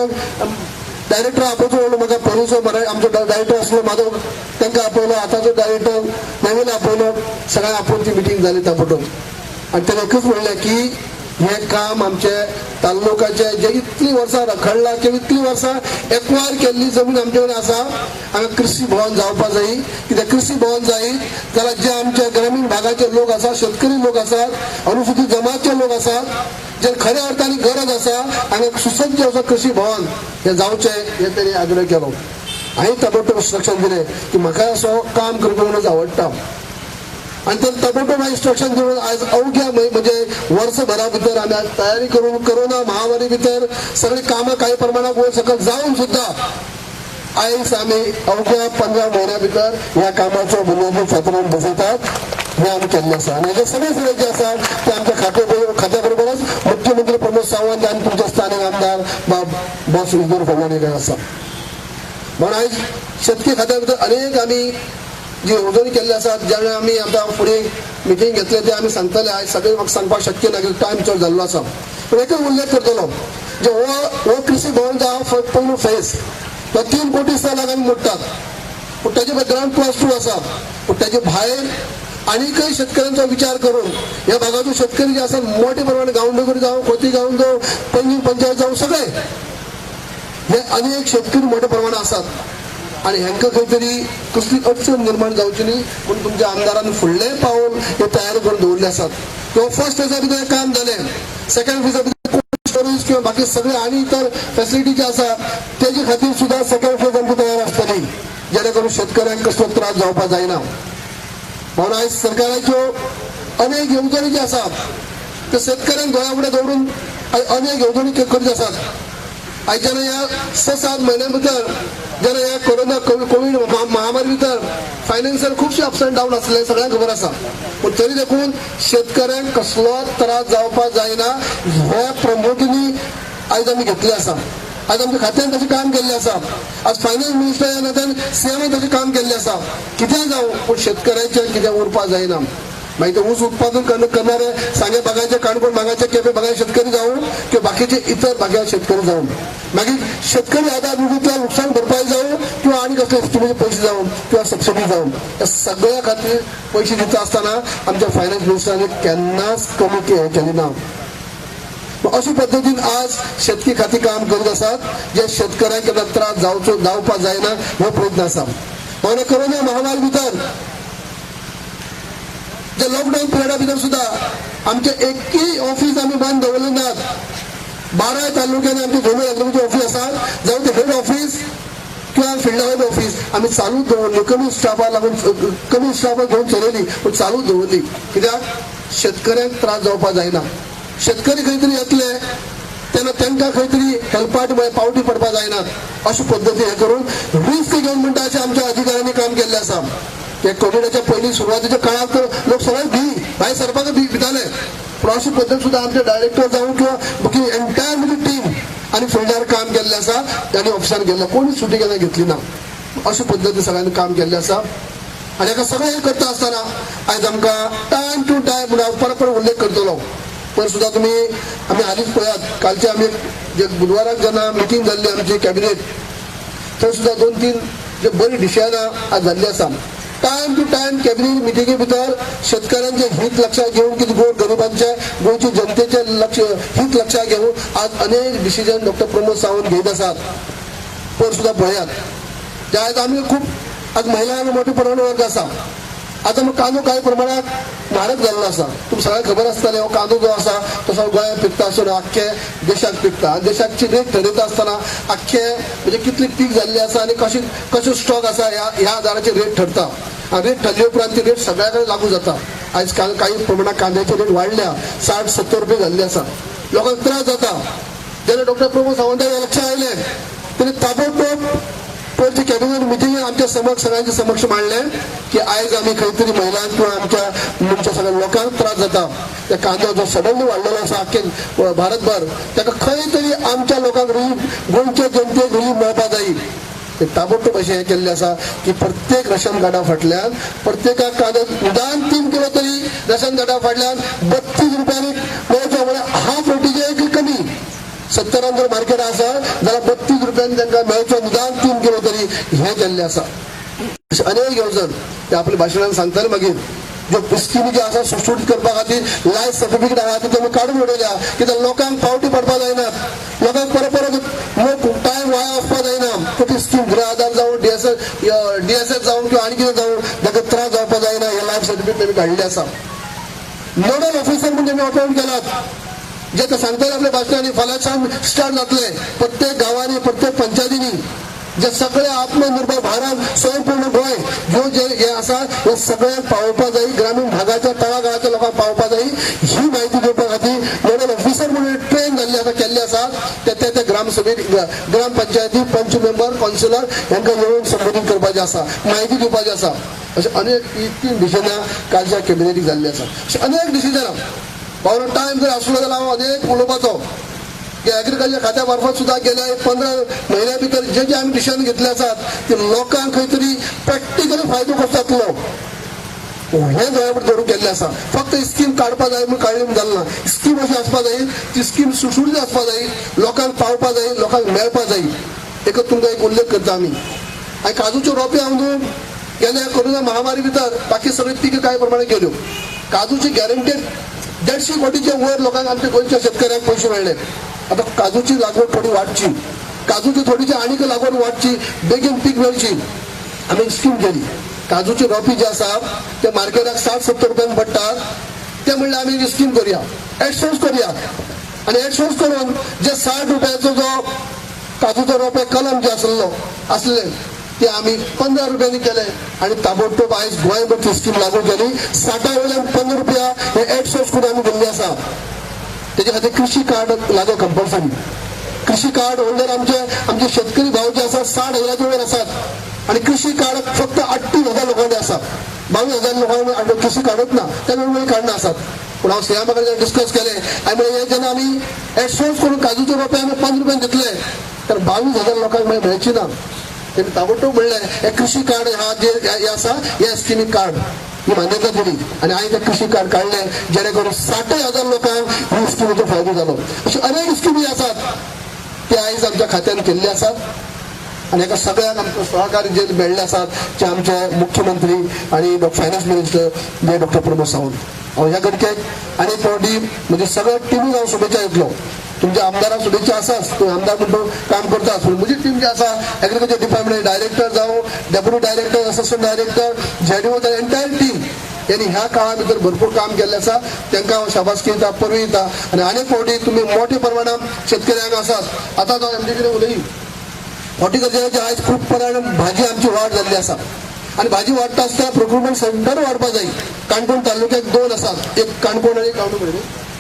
डायरेक्टर आपयचो म्हाका पयलींचो आमचो डायरेक्टर आसलो माधव तांकां आपयलो, आतांचो डायरेक्टर नवीन आपयलो, सगळ्यांक आपोवन ती मिटींग जाली ताबडतोब. आनी ताणें एकच म्हणलें की हे काम आमचे तालुकाचे जे इतली वर्सां रखडला किंवा इतली वर्सां एक्वायर केल्ली जमीन आमचे कडेन आसा हांगा कृषी भवन जावपा जाय. कित्याक कृषी भवन जाय जाल्यार जे आमचे ग्रामीण भागाचे लोक आसात, शेतकरी लोक आसात, अनुसूचित जमातचे लोक आसात, जे खऱ्या अर्थान गरज आसा हांगा सुसज्ज असो कृषी भवन हे जावचें हे तेणी आग्रह केलो. हांवें ताबडतोब इन्स्ट्रक्शन दिलें की म्हाका असो काम करपाक म्हणून आवडटा आणि तर ताबडतोब इन्स्ट्रक्शन दिवन आज अवघ्या म्हणजे वर्षभरा भितर आमी आज तयारी करून कोरोना महामारी भितर सगळी कामां काही प्रमाणात वयर सकयल जावन सुद्धा आयज आमी अवघ्या 15 महिन्या भितर ह्या कामाचो बुनयादी फातरून बसयतात हे आमी केल्लें आसा आनी हेजे सगळे फुडें जे आसा ते आमच्या खात्या बरोबरच मुख्यमंत्री प्रमोद सावंत आनी तुमचे स्थानीक आमदार बॉस ईश्वर फर्नांडीस आसा म्हणून आयज शेतकी खात्या भितर अनेक आमी जी येवजणी केल्ली आसात ज्या वेळी आमी आतां फुडें मिटींग घेतले ते आमी सांगतले आयज सगळे म्हाका सांगपाक शक्य ना की टायम चड जाल्लो आसा पूण एकच उल्लेख करतलो जे हो कृषी भवन जो आहा पयलो फेज तो 3 कोटी लागून मोडटात पूण ताचे ग्राउंड +2 आसा पूण ताचे भायर आनीकय शेतकऱ्यांचो विचार करून ह्या भागाचो शेतकरी जे आसा मोठे प्रमाणे गांवडोंगरी जावं खोती गांव जावं पैंगीण पंचायत जावं सगळे हे अनेक शेतकरी मोठ्या प्रमाणात आसात आणि हांकां खंय तरी कसली अडचण निर्माण जावची न्ही म्हणून तुमच्या आमदारांनी फुडलें पावल हे तयार करून दवरले आसात किंवा फर्स्ट फेजा भितर काम जालें सेकंड फेजा भितर स्टोरेज किंवा बाकी सगळे आनी इतर फॅसिलिटी जे आसा तेजे खातीर सुद्धा सेकंड फेज आमची तयार आसतली जेणे करून शेतकऱ्यांक कसलो त्रास जावपाक जायना म्हणून आयज सरकाराच्यो अनेक येवजणी ज्यो आसात ते शेतकऱ्यांक दोळ्या फुडें दवरून अनेक येवजणी करीत आसात आयज जेन्ना ह्या 6-7 म्हयन्या भितर जेन्ना ह्या कोरोना कोविड महामारी भितर फायनान्शियल खुबशे अप्स एंड डावन आसले सगळ्यांक खबर आसा पूण तरी देखून शेतकऱ्यांक कसलो त्रास जावपाक जायना ह्या प्रमुखींनी आयज आमी घेतले आसा आज आमच्या खात्यान तशें काम केल्लें आसा आज फायनान्स मिनिस्टरान आतां सीएमान तशें काम केल्लें आसा कितें जावं पूण शेतकऱ्यांचें कितें उरपाक जायना मागीर ते ऊस उत्पादन करणारे सांगे भागाचे काणकोण भागाचे केपें भागाचे शेतकरी जावं किंवा बाकीचे इतर भागाचे शेतकरी जावं मागीर शेतकरी आधार निधीतल्यान नुकसान भरपाई जावं किंवा आनी कसले स्किमीचे पयशे जावं किंवा सबसिडी जावं या सगळ्या खातीर पयशे दिता आसतना आमच्या फायनान्स मिनिस्टरांनी केन्नाच कमी केली ना अशा पद्दतीन आज शेतकी खाती काम करीत आसात जे शेतकऱ्यांक केन्ना त्रास जावपाक जायना हो प्रयत्न आसा म्हणून कोरोना महामारी भितर जे लॉकडाऊन पिरियडा भितर सुद्धा आमचे एकही ऑफिस आम्ही बंद दवरले नात 12 तालुक्यांनी आमचे झोनल एग्रीकल्चर ऑफिस आसात जावं ते हेड ऑफिस किंवा फिल्ड हेड ऑफिस आम्ही चालू दवरली कमी स्टाफाक लागून कमी स्टाफाक घेऊन चलयली पण चालू दवरली कित्याक शेतकऱ्यांक त्रास जावपाक जायना शेतकरी खंय तरी येतले तेन्ना तांकां खंय तरी हेल्पाट पावटी पडपाक जायनात अशे पद्दतीन हे करून रिस्क घेवन म्हणटा अशें आमच्या अधिकाऱ्यांनी काम केल्लें आसा ते कोविडाच्या पयलीं सुरवातीच्या काळात लोक सगळे भायर सरपाक भिताले पूण अशी पद्दत सुद्धा आमचे डायरेक्टर जावं किंवा बाकी एंटायर म्हणजे टीम आनी फिल्डार काम केल्लें आसा आनी ऑफिसान गेल्ले कोणी सुटी केन्ना घेतली ना अशे पद्दतीन सगळ्यांनी काम केल्लें आसा आनी हाका सगळें करता आसतना आयज आमकां टायम टू टायम म्हणून हांव परत उल्लेख करतलो पण सुद्धा तुम्ही आम्ही आधीच पळयात कालचे आम्ही जे बुधवाराक जेन्ना मिटींग जाल्ली आमची कॅबिनेट थंय सुद्धा 2-3 जे बरी डिसिजनां आज जाल्ली आसा टायम टू टायम कॅबिनेट मिटिंगे भितर शेतकऱ्यांचे हित लक्षात घेऊन की गोर गरिबांचे गोंयचे जनतेचे हित लक्षात घेऊन आज अनेक डिसिजन डॉक्टर प्रमोद सावंत घेत आसात पण सुद्धा पळयात जे आज आमी खूप आज महिलांना मोठे प्रमाण वर्ग आसा आता मग कांदो काही प्रमाणात म्हारग जाल्लो आसा तुमकां सगळ्यांक खबर आसतलें हो कांदो जो आसा तो सगळो गोंयांत पिकता आसून आख्खे देशाक पिकता आनी देशाची रेट ठरयता आसतना आख्खे म्हणजे कितली पीक जाल्ली आसा आनी कशें स्टॉक आसा ह्या आदाराचेर रेट ठरता आनी रेट ठरले उपरांत ती रेट सगळ्या कडेन लागू जाता आयज काही प्रमाणात कांद्याची रेट वाडल्या 60-70 रुपये जाल्ली आसा लोकांक त्रास जाता जेन्ना डॉक्टर प्रमोद सावंताच्या लक्षात आयलें तेणी ताबडतोब पयलीं कॅबिनेट मिटिंगेन आमच्या सगळ्यांच्या समक्ष मांडलें की आयज आमी खंय तरी महिलांक किंवा आमच्या सगळ्या लोकांक त्रास जाता त्या कांदो जो सडनली वाडलेलो आसा आख्खे भारतभर ताका खंय तरी आमच्या लोकांक रिलीफ गोंयच्या जनतेक रिलीफ मेळपाक जाय ते ताबडतोब अशें हें केल्लें आसा की प्रत्येक रेशन कार्डा फाटल्यान प्रत्येकाक कांदो निदान 3 किलो तरी रेशन कार्डा फाटल्यान 32 रुपयांनी मेळचो म्हळ्यार हाफ रेटीचे कमी 70 जर मार्केट आसा जाल्यार 32 रुपयांनी तांकां मेळचो निदान 3 किलो तरी हें केल्लें आसा अनेक येवजण ते आपल्या भाशणान सांगतले मागीर ज्यो स्किमी ज्यो आसा सुटसुटीत करपा खातीर लायफ सर्टिफिकेट आहा ती तेमी काडून उडयल्या कित्याक लोकांक फावटी पडपाक जायनात लोकांक परत लोक टायम वाया वचपाक जायना ती स्कीम गृह आधार जावं डीएसएस जावं किंवा आनी कितें जावं ताका त्रास जावपाक जायना हे लायफ सर्टिफिकेट तेमी काडलें आसा नोडल ऑफिसर म्हण तेमी अपॉयंट केलात जे ते सांगतले आपल्या भाशणांनी फाल्यांच्यान स्टार्ट जातले प्रत्येक गांवांनी प्रत्येक पंचायतींनी जे सगळे आत्मनिर्भर भारत स्वयंपूर्ण गोंय ह्यो जे हे आसा हे सगळ्यांक पावोवपा जाय, ग्रामीण भागाच्या तळागाळाच्या लोकांक पावोवपा जाय ही म्हायती दिवपा खातीर नोडल ऑफिसर म्हणून ट्रेन जाल्ले आसा केल्ले आसात ते ग्रामसभेत ग्रामपंचायती पंच मेंबर कावन्सिलर हांकां येवन संबोधीत करपाचें आसा, म्हायती दिवपाची आसा. अशें अनेक 3 डिसिजनां कालच्या कॅबिनेटीक जाल्ली आसा. अशें अनेक डिसिजनां पावलो टायम जर आसलो जाल्यार हांव अनेक उलोवपाचो की एग्रीकल्चर खात्या मार्फत सुद्धा गेल्या 15 म्हयन्या भितर जे आमी डिसिजन घेतले आसात ते लोकांक खंय तरी प्रॅक्टिकली फायदो कसो जातलो हे गोंया धरून केल्ले आसा. फक्त स्कीम काडपा जाय म्हूण काडली म्हूण जालें ना. स्कीम अशी आसपा जाय, ती स्कीम सुटसुटीत आसपा जाय, लोकांक पावपा जाय, लोकांक मेळपा जाय. एकच तुमकां एक उल्लेख करता आमी आनी काजूच्यो रोपे हांव न्हू गेल्या कोरोना महामारी भितर बाकी सगळे पिके काय प्रमाणे केल्यो. काजूची गॅरंटेड 150 कोटीच्या वर लोकांक आमच्या गोंयच्या शेतकऱ्यांक पयशे मेळ्ळे. आता काजूची लागवड थोडी वाडची, काजूची थोडीशी आनीक लागवड वाडची, बेगीन पीक मेळची. आमी स्कीम केली. काजूची रोपी जे आसा ते मार्केटाक 60-70 रुपयांक पडटात. ते म्हणल्यार आमी स्कीम करुया, एडसोर्स करुया आनी एडसोर्स करून जे 60 रुपयाचो जो काजूचो रोपे कलम जे आसले ते आमी 15 रुपयांनी केले आनी ताबडतोब आयज गोंयभर ती स्कीम लागू केली. 60 वयल्यान 15 रुपया हे एडसोर्स करून आमी दिल्ले आसा. तेजे खातीर कृषी कार्ड लागो कंपल्सरी. कृषी कार्ड होल्डर आमचे शेतकरी भाव जे आसात 60,000 वयर आसात आनी कृषी कार्ड फक्त 38,000 लोकांनी आसा. 22,000 लोकांनी कृषी कार्डच ना, त्या वेगवेगळी कार्डां आसात. पूण हांव सीएमा कडेन डिस्कस केलें आनी म्हळें हे जेन्ना आमी एडसोर्स करून काजूचे रोपे आमी 15 रुपयान दितले तर 22,000 लोकांक मेळची ना. तेणी ताबडतोब म्हणलें हे कृषी कार्ड हा जे आसा हे स्किमीक कार्ड ही मान्यता दिली आनी हांवें तें कृषी कार्ड काडलें जेणे करून 60,000 लोकांक ही स्किमीचो फायदो जालो. अश्यो अनेक स्किमी आसात ते आयज आमच्या खात्यान केल्ले आसात आनी हेका सगळ्यांक आमकां सहकार्य जे मेळ्ळे आसात ते आमचे मुख्यमंत्री आनी फायनान्स मिनिस्टर जे डॉक्टर प्रमोद सावंत. हांव ह्या घडक्याक आनी फावटी म्हणजे सगळ्या टिमीक हांव शुभेच्छा दितलो. तुमच्या आमदाराक शुभेच्छा आसाच, तुम्ही आमदार म्हणून काम करतात, पूण म्हजी टीम जी आसा एग्रीकल्चर डिपार्टमेंट डायरेक्टर जावं deputy director assistant director JDO entire team यांनी ह्या काळा भितर भरपूर काम केल्लें आसा. तांकां हांव शाबासकी दिता, परवी दिता आनी आनीक फावटी तुमी मोठ्या प्रमाणात शेतकऱ्यांक आसात. आतां हांव एमडी कडेन उलयी हॉर्टिकल्चराची आयज खूब प्रमाणात भाजी आमची वाड जाल्ली आसा आनी भाजी वाडटा आसतना प्रोक्युरमेंट सेंटर वाडपा जाय. काणकोण तालुक्याक 2 आसात, एक काणकोण आनी काणकोण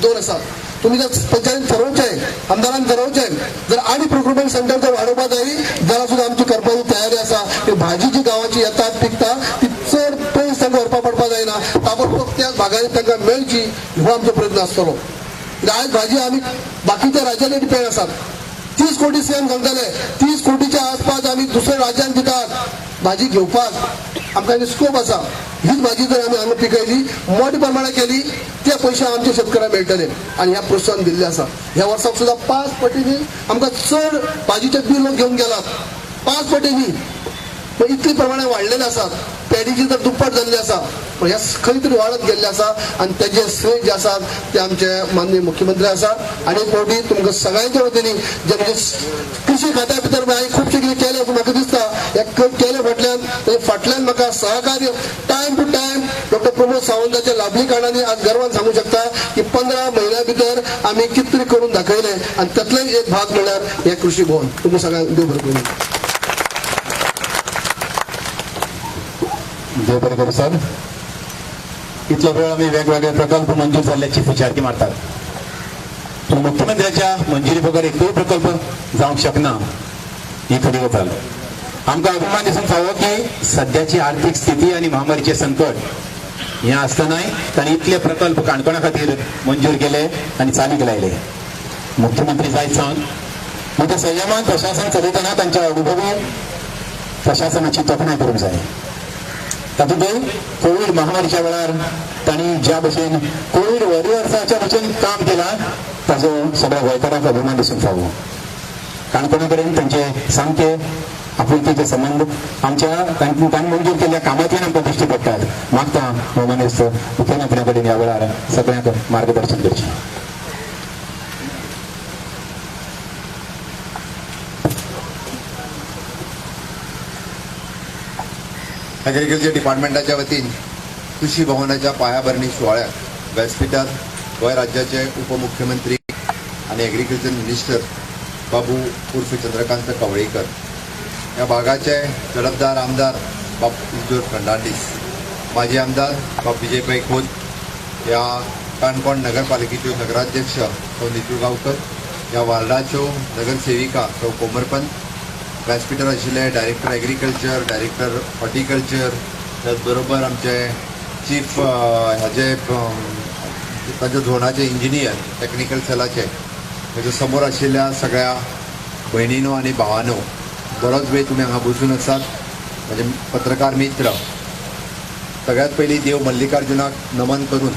2 आसात. तुम्ही जर पंचायतीन ठरवचें, आमदारान ठरवचें जर आनी प्रोक्युरमेंट सेंटर जर वाडोवपा जाय जाल्यार सुद्दां आमची करपाची तयारी आसा. ती भाजी जी गांवाची येतात पिकता ती चड पयस तांकां व्हरपा पडपा जायना, ताबडतोब त्या भागांनी तांकां मेळची हो आमचो प्रयत्न आसतलो. आयज भाजी आमी बाकीच्या राज्यांनी डिपेंड आसात. 30 कोटी सीएम सांगताले 30 कोटीच्या आसपास आमी दुसऱ्या राज्यांक दितात भाजी घेवपाक आमकां स्कोप आसा. हीच भाजी जर आमी हांगा पिकयली मोठ्या प्रमाणात केली ते पयशे आमच्या शेतकऱ्यांक मेळटले आनी ह्या प्रोत्साहन दिल्लें आसा. ह्या वर्साक सुद्दां 5 पटींनी आमकां चड भाजीचे बिल घेवन गेलात. 5 पटींनी इतले प्रमाणे वाडलेले आसात. पॅडीची तर दुप्पट जाल्ली आसा पण ह्या खंय तरी वाडत गेल्ले आसा आनी तेजे श्रेय जे आसात ते आमचे माननीय मुख्यमंत्री आसा. आनी फावटी तुमकां सगळ्यांच्या वतीनी जे म्हणजे कृषी खात्या भितर हांवें खुबशें कितें केलें अशें म्हाका दिसता. हे केले फाटल्यान म्हाका सहकार्य time to time doctor Pramod सावंताच्या लाभली कारणांनी आज गर्वान सांगू शकता की 15 म्हयन्या भितर आमी कितें तरी करून दाखयलें आनी तातूंतलोय एक भाग म्हणल्यार हे कृषी भवन. तुमकां सगळ्यांक देव बरें करूं. देव बरें करूं सर. इतलो वेळ आमी वेगवेगळे प्रकल्प मंजूर जाल्ल्याची फुचारकी मारतात पूण मुख्यमंत्र्याच्या मंजुरी बगर एकूय प्रकल्प जावंक शकना ही खरी गजाल. आमकां अभिमान दिसून फावो की सद्याची आर्थीक स्थिती आनी महामारीचे संकट हें आसतनाय तांणी इतले प्रकल्प काणकोणा खातीर मंजूर केले आनी चालीक लायले. मुख्यमंत्री जायत सावन मोठ्या संयमान प्रशासन चलयतना तांच्या अनुभवी प्रशासनाची तोखणाय करूंक जाय. तातूंतय कोविड महामारीच्या वेळार तांणी ज्या भशेन कोविड वॉरियर्साच्या भशेन काम केलां ताजो सगळ्या गोंयकारांक अभिमान दिसून फावो. काणकोणा कडेन तांचे सामके आपुलकीचे संबंध आमच्या तांणी मंजूर केल्ल्या कामांतल्यान आमकां दिश्टी पडटात. मागता हो मनीस मुख्यमंत्र्या कडेन ह्या वेळार सगळ्यांक मार्गदर्शन करचें. ॲग्रिकल्चर डिपार्टमेंटाच्या वतीन कृषी भवनाच्या पायाभरणी सोहळ्याक व्यासपीठार गोंय राज्याचे उपमुख्यमंत्री आणि ॲग्रिकल्चर मिनिस्टर बाबू उर्फ चंद्रकांत कवळेकर या भागाचे जबाबदार आमदार बापूजी फर्नांडीस, माजी आमदार बाप विजयभाई खोत, या काणकोण नगरपालिकेच्यो नगराध्यक्ष सौ नितू गांवकर, ह्या वार्डाच्यो नगरसेविका सौ कोमरपंत, व्यासपीठार आशिल्ले डायरेक्टर एग्रीकल्चर, डायरेक्टर हॉर्टिकल्चर, त्याच बरोबर आमचे चीफ हाजे तांच्या झोनाचे इंजिनियर टेक्निकल सेलाचे, ताच्या समोर आशिल्ल्या सगळ्या भयणीनो आनी भावांनो, बरोच वेळ तुमी हांगा बसून आसात. म्हणजे पत्रकार मित्र, सगळ्यात पयलीं देव मल्लिकार्जुनाक नमन करून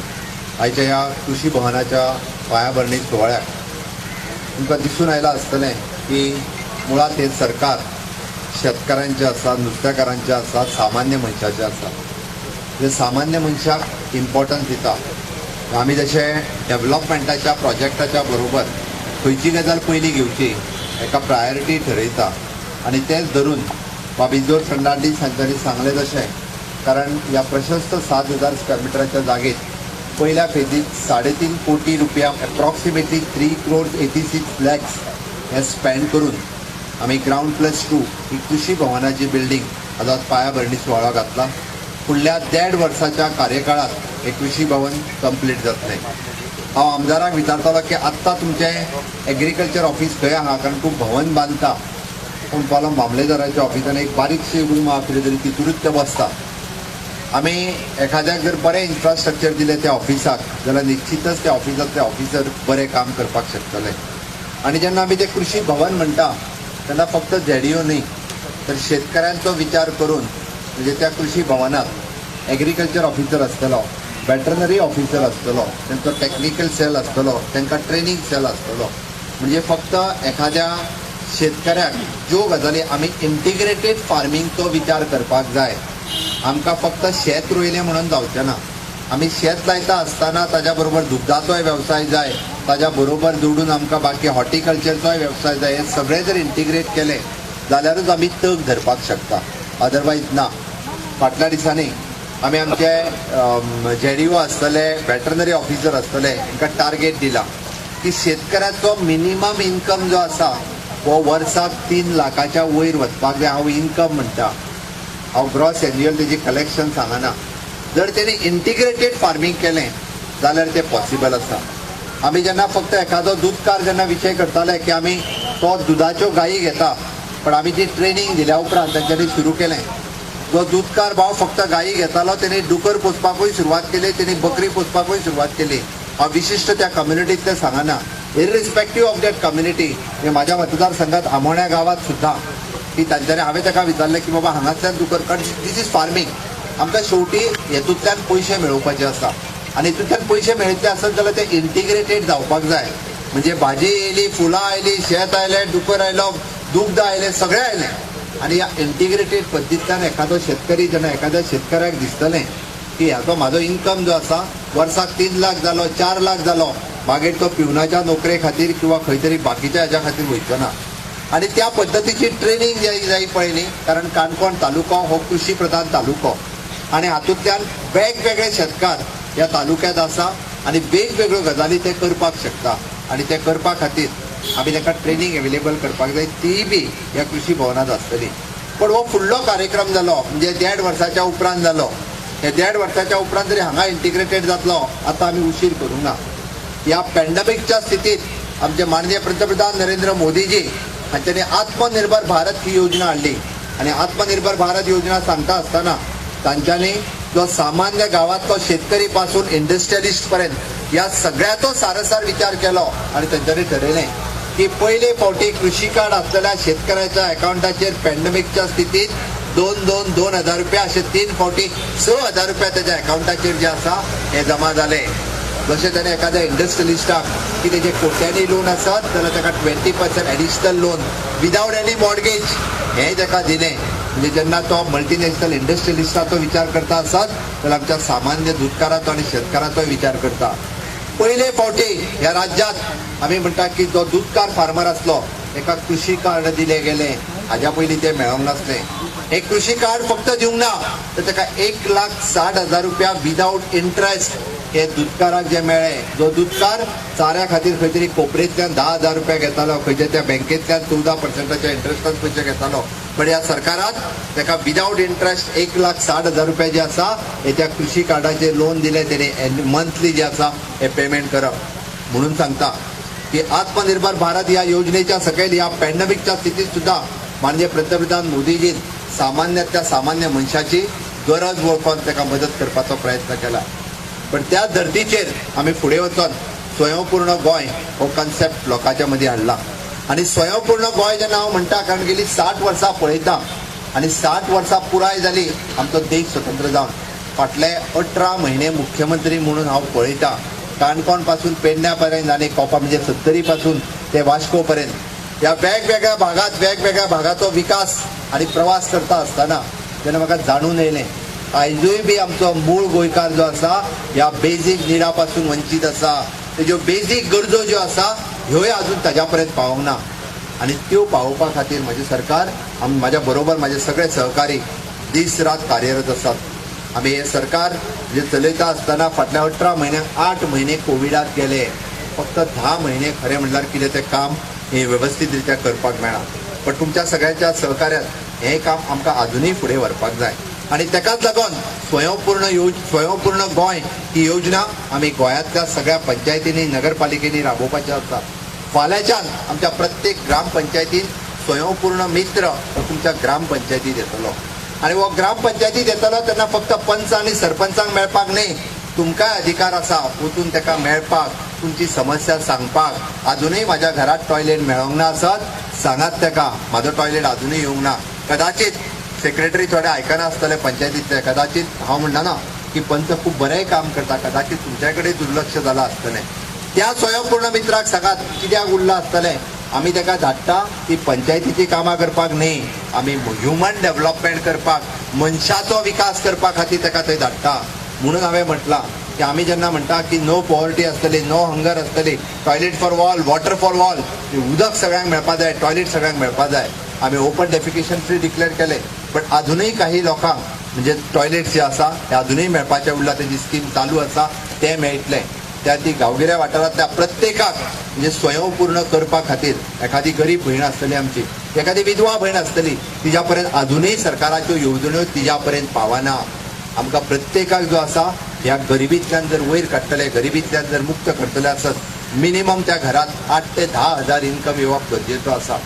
आयच्या ह्या कृषी भवनाच्या पायाभरणी सोहळ्याक तुमकां दिसून आयलां आसतलें की मुळात हे सरकार शेतकारांचे आसा, नुस्तेकारांचे आसा, सामान्य मनशाचे आसा. जे सामान्य मनशाक इम्पॉर्टन्स दिता. आमी जशें डेव्हलपमेंटाच्या प्रोजेक्टाच्या बरोबर खंयची गजाल पयली घेवची एका प्रायोरिटी ठरयता आनी तेच धरून बाब इजोर फर्नांडीस हांच्यांनी सांगलें तशें, कारण ह्या प्रशस्त 7,000 स्क्वेअर मिटराच्या जागेत पहिल्या फेजीत 3.5 कोटी रुपया अप्रॉक्सिमेटली 3,86,00,000 हे स्पेंड करून आमी ग्राउंड+2 ही कृषी भवनाची बिल्डींग हाजो पायाभरणी सुवाळो घातला. फुडल्या 1.5 वर्साच्या कार्यकाळात हे कृषी भवन कंप्लीट जातलें. हांव आमदाराक विचारतालो की आत्तां तुमचें एग्रीकल्चर ऑफिस खंय आहा, कारण तूं भवन बांदता पूण पालम मामलेदाराच्या ऑफिसान एक बारीकशी रूम आहा कितें तरी तितूनच ते बसता. आमी एखाद्याक जर बरें इन्फ्रास्ट्रक्चर दिलें त्या ऑफिसाक जाल्यार निश्चितच त्या ऑफिसांतले ऑफिसर बरें काम करपाक शकतले. आनी जेन्ना आमी तें कृषी भवन म्हणटा तेन्ना फक्त झेडिओ न्ही तर शेतकऱ्यांचो विचार करून म्हणजे त्या कृषी भवनात एग्रीकल्चर ऑफिसर आसतलो, वेटरनरी ऑफिसर आसतलो, तांचो टेक्निकल सेल आसतलो, तांकां ट्रेनिंग सेल आसतलो. म्हणजे फक्त एखाद्या शेतकऱ्याक ज्यो गजाली आमी इंटिग्रेटेड फार्मिंगचो विचार करपाक जाय. आमकां फक्त शेत रोयलें म्हणून जावचें ना. आमी शेत लायता आसतना ताज्या बरोबर दुग्धाचोय वेवसाय जाय, ताज्या बरोबर जोडून आमकां बाकी हॉर्टिकल्चरचोय वेवसाय जाय. हे सगळें जर इंटिग्रेट केलें जाल्यारूच आमी तग धरपाक शकता, अदरवायज ना. फाटल्या दिसांनी आमी आमचे झेडिओ आसतले, वेटरनरी ऑफिसर आसतले, तांकां टार्गेट दिला की शेतकऱ्याचो मिनिमम इन्कम जो आसा हो वर्साक 3 लाखाच्या वयर वचपाक जाय. हांव इन्कम म्हणटा, हांव ग्रॉस एन्युअल तेजी कलेक्शन सांगना. जर तेणी इंटिग्रेटेड फार्मिंग केलें जाल्यार तें पॉसिबल आसा. आमी जेन्ना फक्त एखादो दूदकार जेन्ना विशय करताले की आमी तो दुधाच्यो गायी घेता, पण आमी ती ट्रेनिंग दिल्या उपरांत तांच्यांनी सुरू केलें. जो दूदकार भाव फक्त गायी घेतालो तेणी डुकर पोसपाकूय सुरवात केली, तेणी बकरी पोसपाकूय सुरवात केली. हांव विशिश्ट त्या कम्युनिटींतलें सांगना, इरिस्पेक्टीव ऑफ दॅट कम्युनिटी. म्हाज्या मतदारसंघात आमोण्या गांवांत सुद्दां की तांच्यांनी हांवें ताका विचारलें की बाबा हांगातल्यान डुकर, कारण दीस इज फार्मिंग. आमकां शेवटी हेतूंतल्यान पयशे मेळोवपाचे आसा आनी हितूंतल्यान पयशे मेळयतले आसत जाल्यार ते इंटिग्रेटेड जावपाक जाय. म्हणजे भाजी येयली, फुलां आयली, शेत आयलें, डुकर आयलो, दुग्ध आयलें, सगळें आयलें. आनी ह्या इंटिग्रेटेड पद्दतींतल्यान एखादो शेतकरी जेन्ना एखाद्या शेतकऱ्याक दिसतलें की हाचो म्हाजो इन्कम जो आसा वर्साक 3 लाख जालो, 4 लाख जालो, मागीर तो पिवनाच्या नोकरे खातीर किंवा खंय तरी बाकीच्या हाज्या खातीर वयचो ना. आनी त्या पद्दतीची ट्रेनिंग जाय पळयली, कारण काणकोण तालुको हो कृशी प्रधान तालुको आनी हातूंतल्यान वेगवेगळे शेतकार ह्या तालुक्यांत आसा आनी वेगवेगळ्यो गजाली ते करपाक शकता. आनी ते करपा खातीर आमी ताका ट्रेनिंग अवेलेबल करपाक जाय, ती बी ह्या कृषी भवनात आसतली. पण हो फुडलो कार्यक्रम जालो म्हणजे 1.5 वर्साच्या उपरांत जालो. हे 1.5 वर्साच्या उपरांत जरी हांगा इंटिग्रेटेड जातलो आतां आमी उशीर करूंक ना. ह्या पॅन्डेमिकच्या स्थितीत आमचे माननीय पंतप्रधान नरेंद्र मोदीजी हांच्यांनी आत्मनिर्भर भारत ही योजना हाडली. आनी आत्मनिर्भर भारत योजना सांगता आसतना तांच्यांनी जो सामान्य गांवांतलो शेतकरी पासून इंडस्ट्रियलिस्ट पर्यंत ह्या सगळ्याचो सारसार विचार केलो आनी तांच्यांनी ठरयलें की पयले फावटी कृषी कार्ड आसलेल्या शेतकऱ्याच्या अकाउंटाचेर पॅन्डेमिकच्या स्थितीत 2,000 रुपया अशे 3 फावटी 6,000 रुपया त्याच्या अकाउंटाचेर जे आसा हे जमा जाले. जशें ताणें एखाद्या इंडस्ट्रियलिस्टाक की तेजे कोट्यांनी लोन आसत जाल्यार ताका 20% additional loan without any mortgage हें ताका दिलें. म्हणजे जेन्ना तो मल्टीनॅशनल इंडस्ट्रियलिस्टाचो विचार करता आसत जाल्यार आमच्या सामान्य दूदकाराचो आनी शेतकाराचोय विचार करता. पयले फावटी ह्या राज्यांत आमी म्हणटा की जो दूदकार फार्मर आसलो ताका कृषी कार्ड दिलें गेलें. हाज्या पयलीं तें मेळोंक नासलें. हे कृषी कार्ड फक्त दिवंक ना तर ताका 1,60,000 रुपया विदावट इंट्रस्ट हे दूदकाराक जे मेळ्ळे. जो दूदकार चाऱ्या खातीर खंय तरी कोपरेंतल्यान 10,000 रुपया घेतालो, खंयच्या त्या बँकेंतल्यान 14% इंट्रस्टान पयशे घेतालो, पण ह्या सरकारात ताका विदाउट इंटरेस्ट 1,60,000 रुपये जे आसा हे त्या कृषी कार्डाचे लोन दिले तेणे मंथली जे आसा हे पेमेंट करप. म्हणून सांगता की आत्मनिर्भर भारत या योजनेच्या सकयल या पॅन्डेमिकच्या स्थितीत सुद्धा माननीय पंतप्रधान मोदीजीन सामान्यातल्या सामान्य मनशाची गरज वळखून ताका मदत करपाचो प्रयत्न केला. पण त्या धर्तीचेर आमी फुडें वचून स्वयंपूर्ण गोंय हो कन्सेप्ट लोकांच्या मदीं हाडला. आणि स्वयंपूर्ण गोंय जेन्ना हांव म्हणटा कारण गेली 60 वर्सां पळयता आणि 60 वर्सां पुराय जाली आमचो देश स्वतंत्र जावन. फाटले 18 म्हयने मुख्यमंत्री म्हणून हांव पळयता काणकोण पासून पेडण्या पर्यंत आनी कोपा म्हणजे 70 पासून ते वास्को पर्यंत ह्या वेगवेगळ्या भागात वेगवेगळ्या भागाचो विकास आणि प्रवास करता आसतना जेन्ना म्हाका जाणून येयलें आयजूय बी आमचो मूळ गोंयकार जो आसा ह्या बेजीक निडा पासून वंचीत आसा. तेज्यो बेजीक गरजो ज्यो आसा ह्योय अजून ताज्या पर्यंत पावूंक ना. आनी त्यो पावोवपा खातीर म्हजें सरकार म्हाज्या बरोबर म्हाजे सगळे सहकारी दीस रात कार्यरत आसात. आमी हे सरकार जे चलयता आसतना फाटल्या 18 म्हयन्यांक 8 म्हयने कोविडात गेले. फक्त 10 म्हयने खरें म्हणल्यार कितें तें काम हे वेवस्थीत रित्या करपाक मेळ्ळा. पण तुमच्या सगळ्यांच्या सहकार्यान हें काम आमकां अजुनूय फुडें व्हरपाक जाय. आणि तेकाच लागून स्वयंपूर्ण गोंय ही योजना आमी गोंयांतल्या सगळ्या पंचायतींनी नगरपालिकेनी राबोवपाची आसा. फाल्यांच्यान आमच्या प्रत्येक ग्रामपंचायतीन स्वयंपूर्ण मित्र हो तुमच्या ग्रामपंचायतीत येतलो. आणि हो ग्रामपंचायतीत येतलो तेन्ना फक्त पंच आनी सरपंचांक मेळपाक न्ही तुमकांय अधिकार आसा वचून ताका मेळपाक तुमची समस्या सांगपाक. अजूनय म्हाज्या घरात टॉयलेट मेळोंक ना आसत सांगात ताका म्हाजो टॉयलेट अजूनय येवंक ना. कदाचित सेक्रेटरी थोडे आयकना आसतले पंचायतींतले कदाचित हांव म्हणना ना की पंच खूब बरें काम करता कदाचित तुमच्या कडेन दुर्लक्ष जालां आसतलें. त्या स्वयंपूर्ण मित्राक सांगात कित्याक उरलां आसतलें आमी ताका धाडटा ती पंचायतीची कामां करपाक न्ही आमी ह्युमन डेव्हलपमेंट करपाक मनशाचो विकास करपा खातीर ताका थंय धाडटा. म्हणून हांवें म्हटलां की आमी जेन्ना म्हणटा की नो पॉवर्टी आसतली नो हंगर आसतली toilet for all water for all उदक सगळ्यांक मेळपा जाय टॉयलेट सगळ्यांक मेळपा जाय. आमी ओपन डेफिकेशन फ्री डिक्लेअर केले पण अजूनही काही लोकांक म्हणजे टॉयलेट जे आसा ते अजूनही मेळपाचें उरला तेजी स्कीम चालू आसा ते मेळटले. त्या ती गांवगिऱ्या वाठारांतल्या प्रत्येकाक म्हणजे स्वयंपूर्ण करपा खातीर एखादी गरीब भयण आसतली आमची एखादी विधवा भयण आसतली तिच्या पर्यंत अजूनही सरकाराच्यो येवजण्यो तिच्या पर्यंत पावना. आमकां प्रत्येकाक जो आसा ह्या गरिबींतल्यान जर वयर काडटले गरिबींतल्यान जर मुक्त करतले आसत मिनिमम त्या घरात 8 ते 10 हजार इन्कम येवप गरजेचो आसा.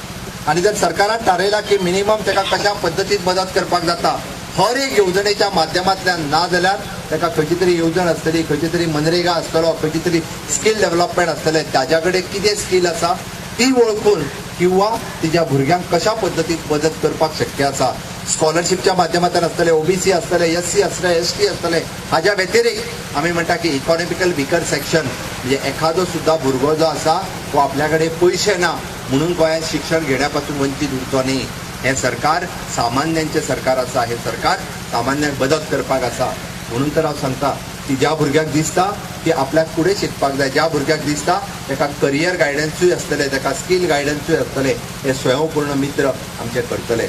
आणि जर सरकारान थारयला की मिनिमम ताका कशा पद्दतीन मदत करपाक जाता हर एक येवजणेच्या माध्यमांतल्यान ना जाल्यार ताका खंयची तरी येवजण आसतली खंयची तरी मनरेगा आसतलो खंयची तरी स्कील डेव्हलपमेंट आसतलें ताज्या कडेन कितें स्कील आसा ती वळखून किंवा तिच्या भुरग्यांक कशा पद्दतीन मदत करपाक शक्य आसा. स्कॉलरशिपच्या माध्यमांतल्यान आसतले ओबीसी आसतले एससी आसतले एसटी आसतले हाज्या व्यतिरिक्त आमी म्हणटा की इकॉनॉमिकल विकर सेक्शन म्हणजे एखादो सुद्धा भुरगो जो आसा तो आपल्या कडेन पयशे ना म्हणून गोंयांत शिक्षण घेण्या पासून वंचीत उरचो न्ही. हे सरकार सामान्यांचें सरकार आसा हे सरकार सामान्यांक मदत करपाक आसा. म्हणून तर हांव सांगता की ज्या भुरग्याक दिसता की आपल्याक फुडें शिकपाक जाय ज्या भुरग्याक दिसता ताका करियर गायडन्सूय आसतले ताका स्कील गायडन्सूय आसतले हे स्वयंपूर्ण मित्र आमचे करतले.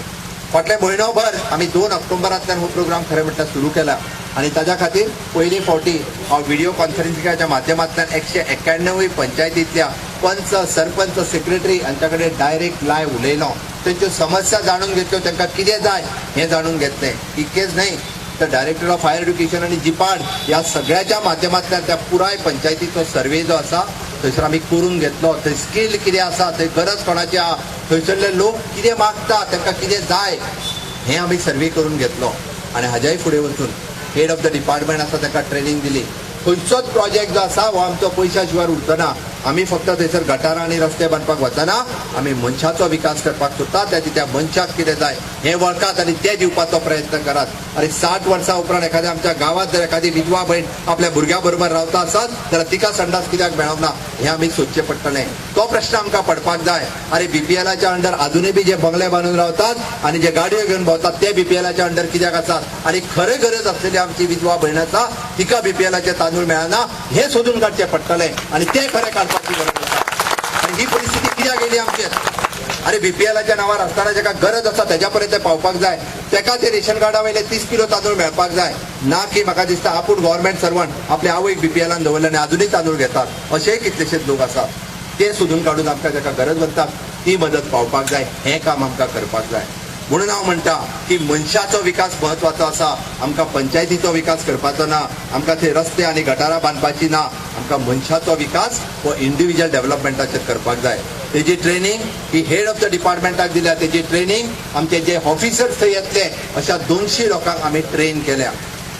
फाटले म्हयनोभर आमी 2 ऑक्टोबरांतल्यान हो प्रोग्राम खरें म्हणटा सुरू केला आणि ताज्या खातीर पयली फावटी हांव व्हिडिओ कॉन्फरन्सिंगाच्या माध्यमांतल्यान 191 पंचायतींतल्या पंच सरपंच सेक्रेटरी हांच्या कडेन डायरेक्ट लायव्ह उलयलो तांच्यो समस्या जाणून घेतल्यो तांकां कितें जाय हें जाणून घेतलें. इतकेंच न्हय तर डायरेक्टर ऑफ हायर एड्युकेशन आनी जिपाड ह्या सगळ्याच्या माध्यमांतल्यान त्या पुराय पंचायतीचो सर्वे जो आसा थंयसर आमी करून घेतलो. थंय स्कील कितें आसा थंय गरज कोणाची आहा थंयसरले लोक कितें मागता तांकां कितें जाय हें आमी सर्वे करून घेतलो. आनी हाज्याय फुडें वचून हेड ऑफ द डिपार्टमेंट आसा ताका ट्रेनिंग दिली. खंयचोच प्रोजेक्ट जो आसा हो आमचो पयशा शिवाय उरतना आमी फक्त थंयसर गटारां आनी रस्ते बांदपाक वचना आमी मनशाचो विकास करपाक सोदतात त्या मनशाक कितें जाय हें वळखात आनी तें दिवपाचो प्रयत्न करात. आनी 60 वर्सां उपरांत एखाद्या आमच्या गांवांत जर एखादी विधवा भयण आपल्या भुरग्या बरोबर रावता आसत जाल्यार तिका संडास कित्याक मेळोंक ना हें आमी सोदचें पडटलें. तो प्रश्न आमकां पडपाक जाय. आनी बीपीएलाच्या अंडर अजुनूय बी जे बंगले बांदून रावतात आनी जे गाडयो घेवन भोंवतात ते बीपीएलाच्या अंडर कित्याक आसात आनी खरें गरज आसलेली आमची विधवा भयण आसा तिका बीपीएलाचे तांदूळ मेळना हें सोदून काडचें पडटलें आनी तें खरें काडपाची गरज आसा. आनी ही परिस्थिती कित्याक येयली आमचेर अरे बीपीएलाच्या नावार आसतना जाका गरज आसा तेज्या पर्यंत पावपाक जाय तेका ते रेशन कार्डा वयले 30 किलो तांदूळ मेळपाक जाय ना की म्हाका दिसता आपूण गव्हर्नमेंट सर्वंट आपल्या आवयक बीपीएलान दवरले आनी अजुनूय तांदूळ घेतात अशेय कितलेशेच लोक आसात. ते सोदून काडून आमकां जाका गरज वता ती मदत पावपाक जाय हें काम आमकां करपाक जाय. म्हणून हांव म्हणटा की मनशाचो विकास म्हत्वाचो आसा. आमकां पंचायतीचो विकास करपाचो ना, आमकां थंय रस्ते आनी गटारां बांदपाची ना. आमकां मनशाचो विकास हो इंडिव्हिज्युअल डेव्हलपमेंटाचेर करपाक जाय. तेजी ट्रेनिंग ही हेड ऑफ द डिपार्टमेंटाक दिल्या. तेजी ट्रेनिंग आमचे जे ऑफिसर्स थंय येतले अशा 200 लोकांक आमी ट्रेन केल्या.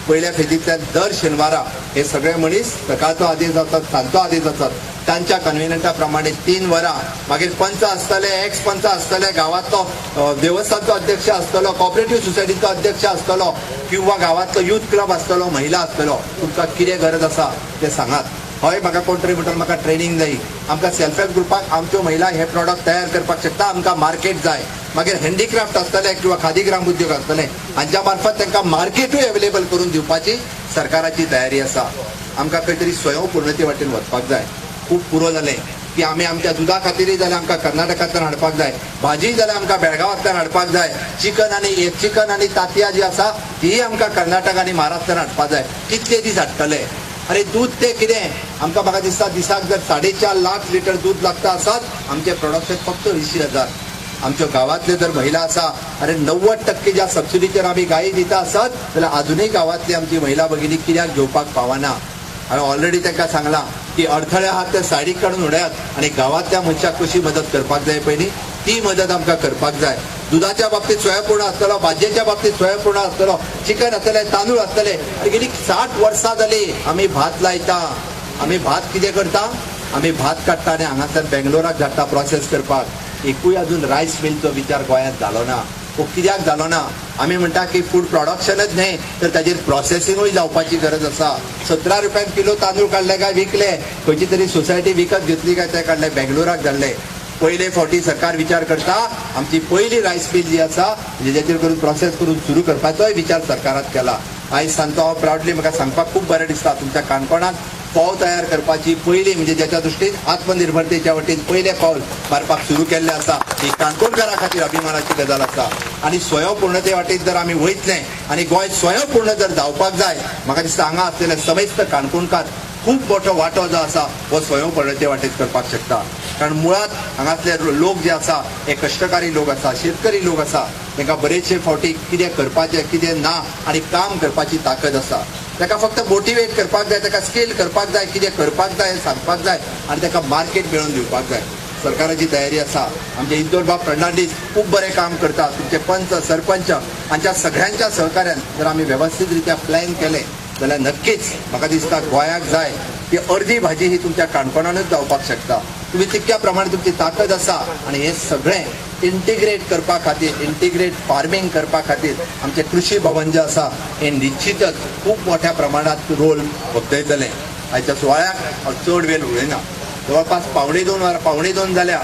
पहिल्या फेजींतल्यान दर शेनवारा हे सगळे मनीस सकाळचो आदेश आसतात, सांजचो आदेश आसतात, तांच्या कन्व्हिनियंटा प्रमाणे 3 वरां मागीर पंच आसतले, एक्स पंच आसतले, गांवांतलो देवस्थानचो अध्यक्ष आसतलो, कॉपरेटिव्ह सोसायटीचो अध्यक्ष आसतलो किंवा गांवांतलो युथ क्लब आसतलो, महिला आसतलो, तुमकां कितें गरज आसा तें सांगात. हय म्हाका कोण तरी म्हणटा म्हाका ट्रेनिंग जाय, आमकां सेल्फ हेल्प ग्रुपाक आमच्यो महिला हे प्रॉडक्ट तयार करपाक शकता, आमकां मार्केट जाय. मागीर हँडीक्राफ्ट आसतले किंवा खादी ग्राम उद्योग आसतले, हांच्या मार्फत तांकां मार्केटूय अवेलेबल करून दिवपाची सरकाराची तयारी आसा. आमकां खंय तरी स्वयंपूर्णते वाटेन वचपाक जाय. खूब पुरो जालें की आमी आमच्या दुधा खातीरय जाल्यार आमकां कर्नाटकांतल्यान हाडपाक जाय, भाजी जाल्यार आमकां बेळगांवांतल्यान हाडपाक जाय, चिकन आनी तांतयां जी आसा तीय आमकां कर्नाटक आनी महाराष्ट्रांत हाडपाक जाय. कितले दीस हाडटले? अरे दूध ते कितें? आमकां म्हाका दिसता दिसाक जर 4.5 लाख लिटर दूध लागता आसत, आमचें प्रोडक्शन फक्त 20,000. आमच्या गांवांतले जर महिला आसा, अरे 90% ज्या सबसिडीचेर आमी गायी दिता आसत जाल्यार अजुनूय गांवांतली आमची महिला भगिनी कित्याक घेवपाक पावना? हांवें ऑलरेडी तांकां सांगलां की अडथळे आहात ते सायडीक काडून उडयात आनी गांवांतल्या मनशाक कशी मदत करपाक जाय पयलीं ती मदत आमकां करपाक जाय. दुधाच्या बाबतीत स्वयंपूर्ण आसतलो, भाजयेच्या बाबतीत स्वयंपूर्ण आसतलो, चिकन आसतले, तांदूळ आसतले. गेली 60 वर्सां जाली आमी भात लायता. आमी भात कितें करता? आमी भात काडटा आनी हांगासर बेंगलोराक धाडटा प्रोसेस करपाक. एकूय अजून रायस मिलचो विचार गोंयांत जालो ना. तो कित्याक जालो ना? आमी म्हणटा की फूड प्रोडक्शनच न्हय तर ताजेर प्रोसेसिंगूय जावपाची गरज आसा. 17 रुपयान किलो तांदूळ काडले काय विकले, खंयची तरी सोसायटी विकत घेतली काय ते काडले बेंगलोराक धाडले. पयले फावटी सरकार विचार करता आमची पयली रायस मिल जी आसा जेचेर करून प्रोसेस करून सुरू करपाचोय विचार सरकारात केला. आयज सांजचो हांव प्रावडली म्हाका सांगपाक खूब बरें दिसता तुमच्या काणकोणांत फोव तयार करपाची पयली म्हणजे ज्याच्या दृश्टीन आत्मनिर्भरतेच्या वटेन पयले पावल मारपाक सुरू केल्लें आसा. ही काणकोणकारां खातीर अभिमानाची गजाल आसा. आनी स्वयंपूर्णते वाटेन जर आमी वयतले आनी गोंय स्वयंपूर्ण जर जावपाक जाय, म्हाका दिसता हांगा आसलेले समेस्त काणकोणकार खूब मोठो वांटो जो आसा हो स्वयंपूर्णते वाटेन करपाक शकता. कारण मुळात हांगासले लोक जे आसा हे कश्टकारी लोक आसा, शेतकरी लोक आसा, तांकां बरेचशे फावटी कितें करपाचें कितें ना आनी काम करपाची ताकद आसा. ताका फक्त मोटिवेट करपाक जाय, ताका स्किल करपाक जाय, कितें करपाक जाय सांगपाक जाय आनी ताका मार्केट मेळोवन दिवपाक जाय. सरकाराची तयारी आसा. आमचे इंदोरबाब फर्नांडीस खूब बरें काम करता. तुमचे पंच सरपंच हांच्या सगळ्यांच्या सहकार्यान जर आमी वेवस्थीत रित्या प्लॅन केलें जाल्यार नक्कीच म्हाका दिसता गोंयाक जाय ती अर्दी भाजी ही तुमच्या काणकोणानूच जावपाक शकता. तुम्ही तितक्या प्रमाणे तुमची ताकद आसा आनी हे सगळें इंटिग्रेट करपा खातीर, इंटिग्रेट फार्मिंग करपा खातीर आमचे कृषी भवन जे आसा हे निश्चितच खूब मोठ्या प्रमाणात रोल भोगयतलें. आयच्या सुवाळ्याक हांव चड वेळ उलयना. जवळपास 2:15 जाल्या.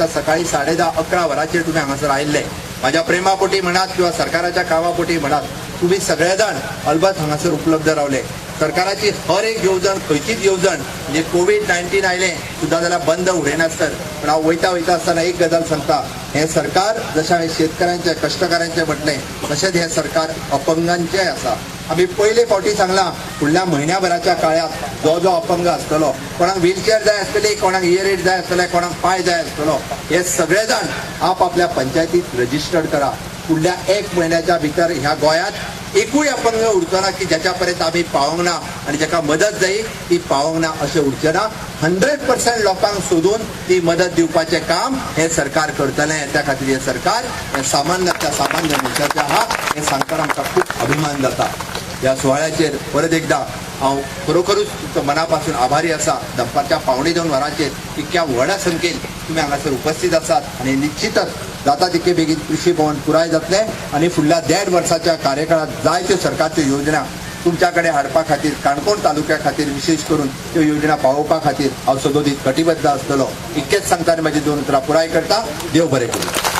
सकाळी 10:30-11 वरांचेर तुमी हांगासर आयिल्ले. माझ्या प्रेमापोटी म्हणात किंवा सरकाराच्या कामापोटी म्हणात, तुम्ही सगळे जाण अलबत हांगासर उपलब्ध रावले. सरकाराची हर एक येवजण, खंयचीच येवजण म्हणजे कोविड-19 आयलें सुद्दां जाल्यार बंद उडयनासतर. पण हांव वयता आसतना एक गजाल सांगता, हे सरकार जशें हांवें शेतकऱ्यांचे कश्टकारांचे म्हटलें तशेंच हे सरकार अपंगांचें आसा. आमी पयले फावटी सांगलां फुडल्या म्हयन्याभराच्या काळात जो अपंग आसतलो, कोणाक व्हीलचेअर जाय आसतली, कोणाक इयरएड जाय आसतले, कोणाक पाय जाय आसतलो, हे सगळे जाण आपल्या पंचायतीत रजिस्टर्ड करा. फुडल्या 1 म्हयन्याच्या भितर ह्या गोंयांत एकूय अपंग उरचो ना की ज्याच्या पर्यंत आमी पावोंक ना आनी जाका मदत जायी ती पावोंक ना अशें उरचें ना. 100% लोकांक सोदून ती मदत दिवपाचें काम हे सरकार करतलें. त्या खातीर हे सरकार हे सामान्यातल्या सामान्य मनशाचें आहा हें सांगतना आमकां खूब अभिमान जाता. ह्या सुवाळ्याचेर परत एकदा हांव खरोखरूच तुमचो मनापासून आभारी आसा. दनपारच्या 2:15 वरांचेर इतक्या व्हडा संख्येन तुमी हांगासर उपस्थित आसात आनी निश्चितच जाता तितके बेगीन कृषी भवन पुराय जातलें आनी फुडल्या 1.5 वर्साच्या कार्यकाळात जायत्यो सरकारच्यो योजना तुमच्या कडेन हाडपा खातीर, काणकोण तालुक्या खातीर विशेष करून त्यो योजना पावोवपा खातीर हांव सदोदीत कटिबद्ध आसतलो. इतकेच सांगता आनी म्हाजी 2 उतरां पुराय करता. देव बरें करूं.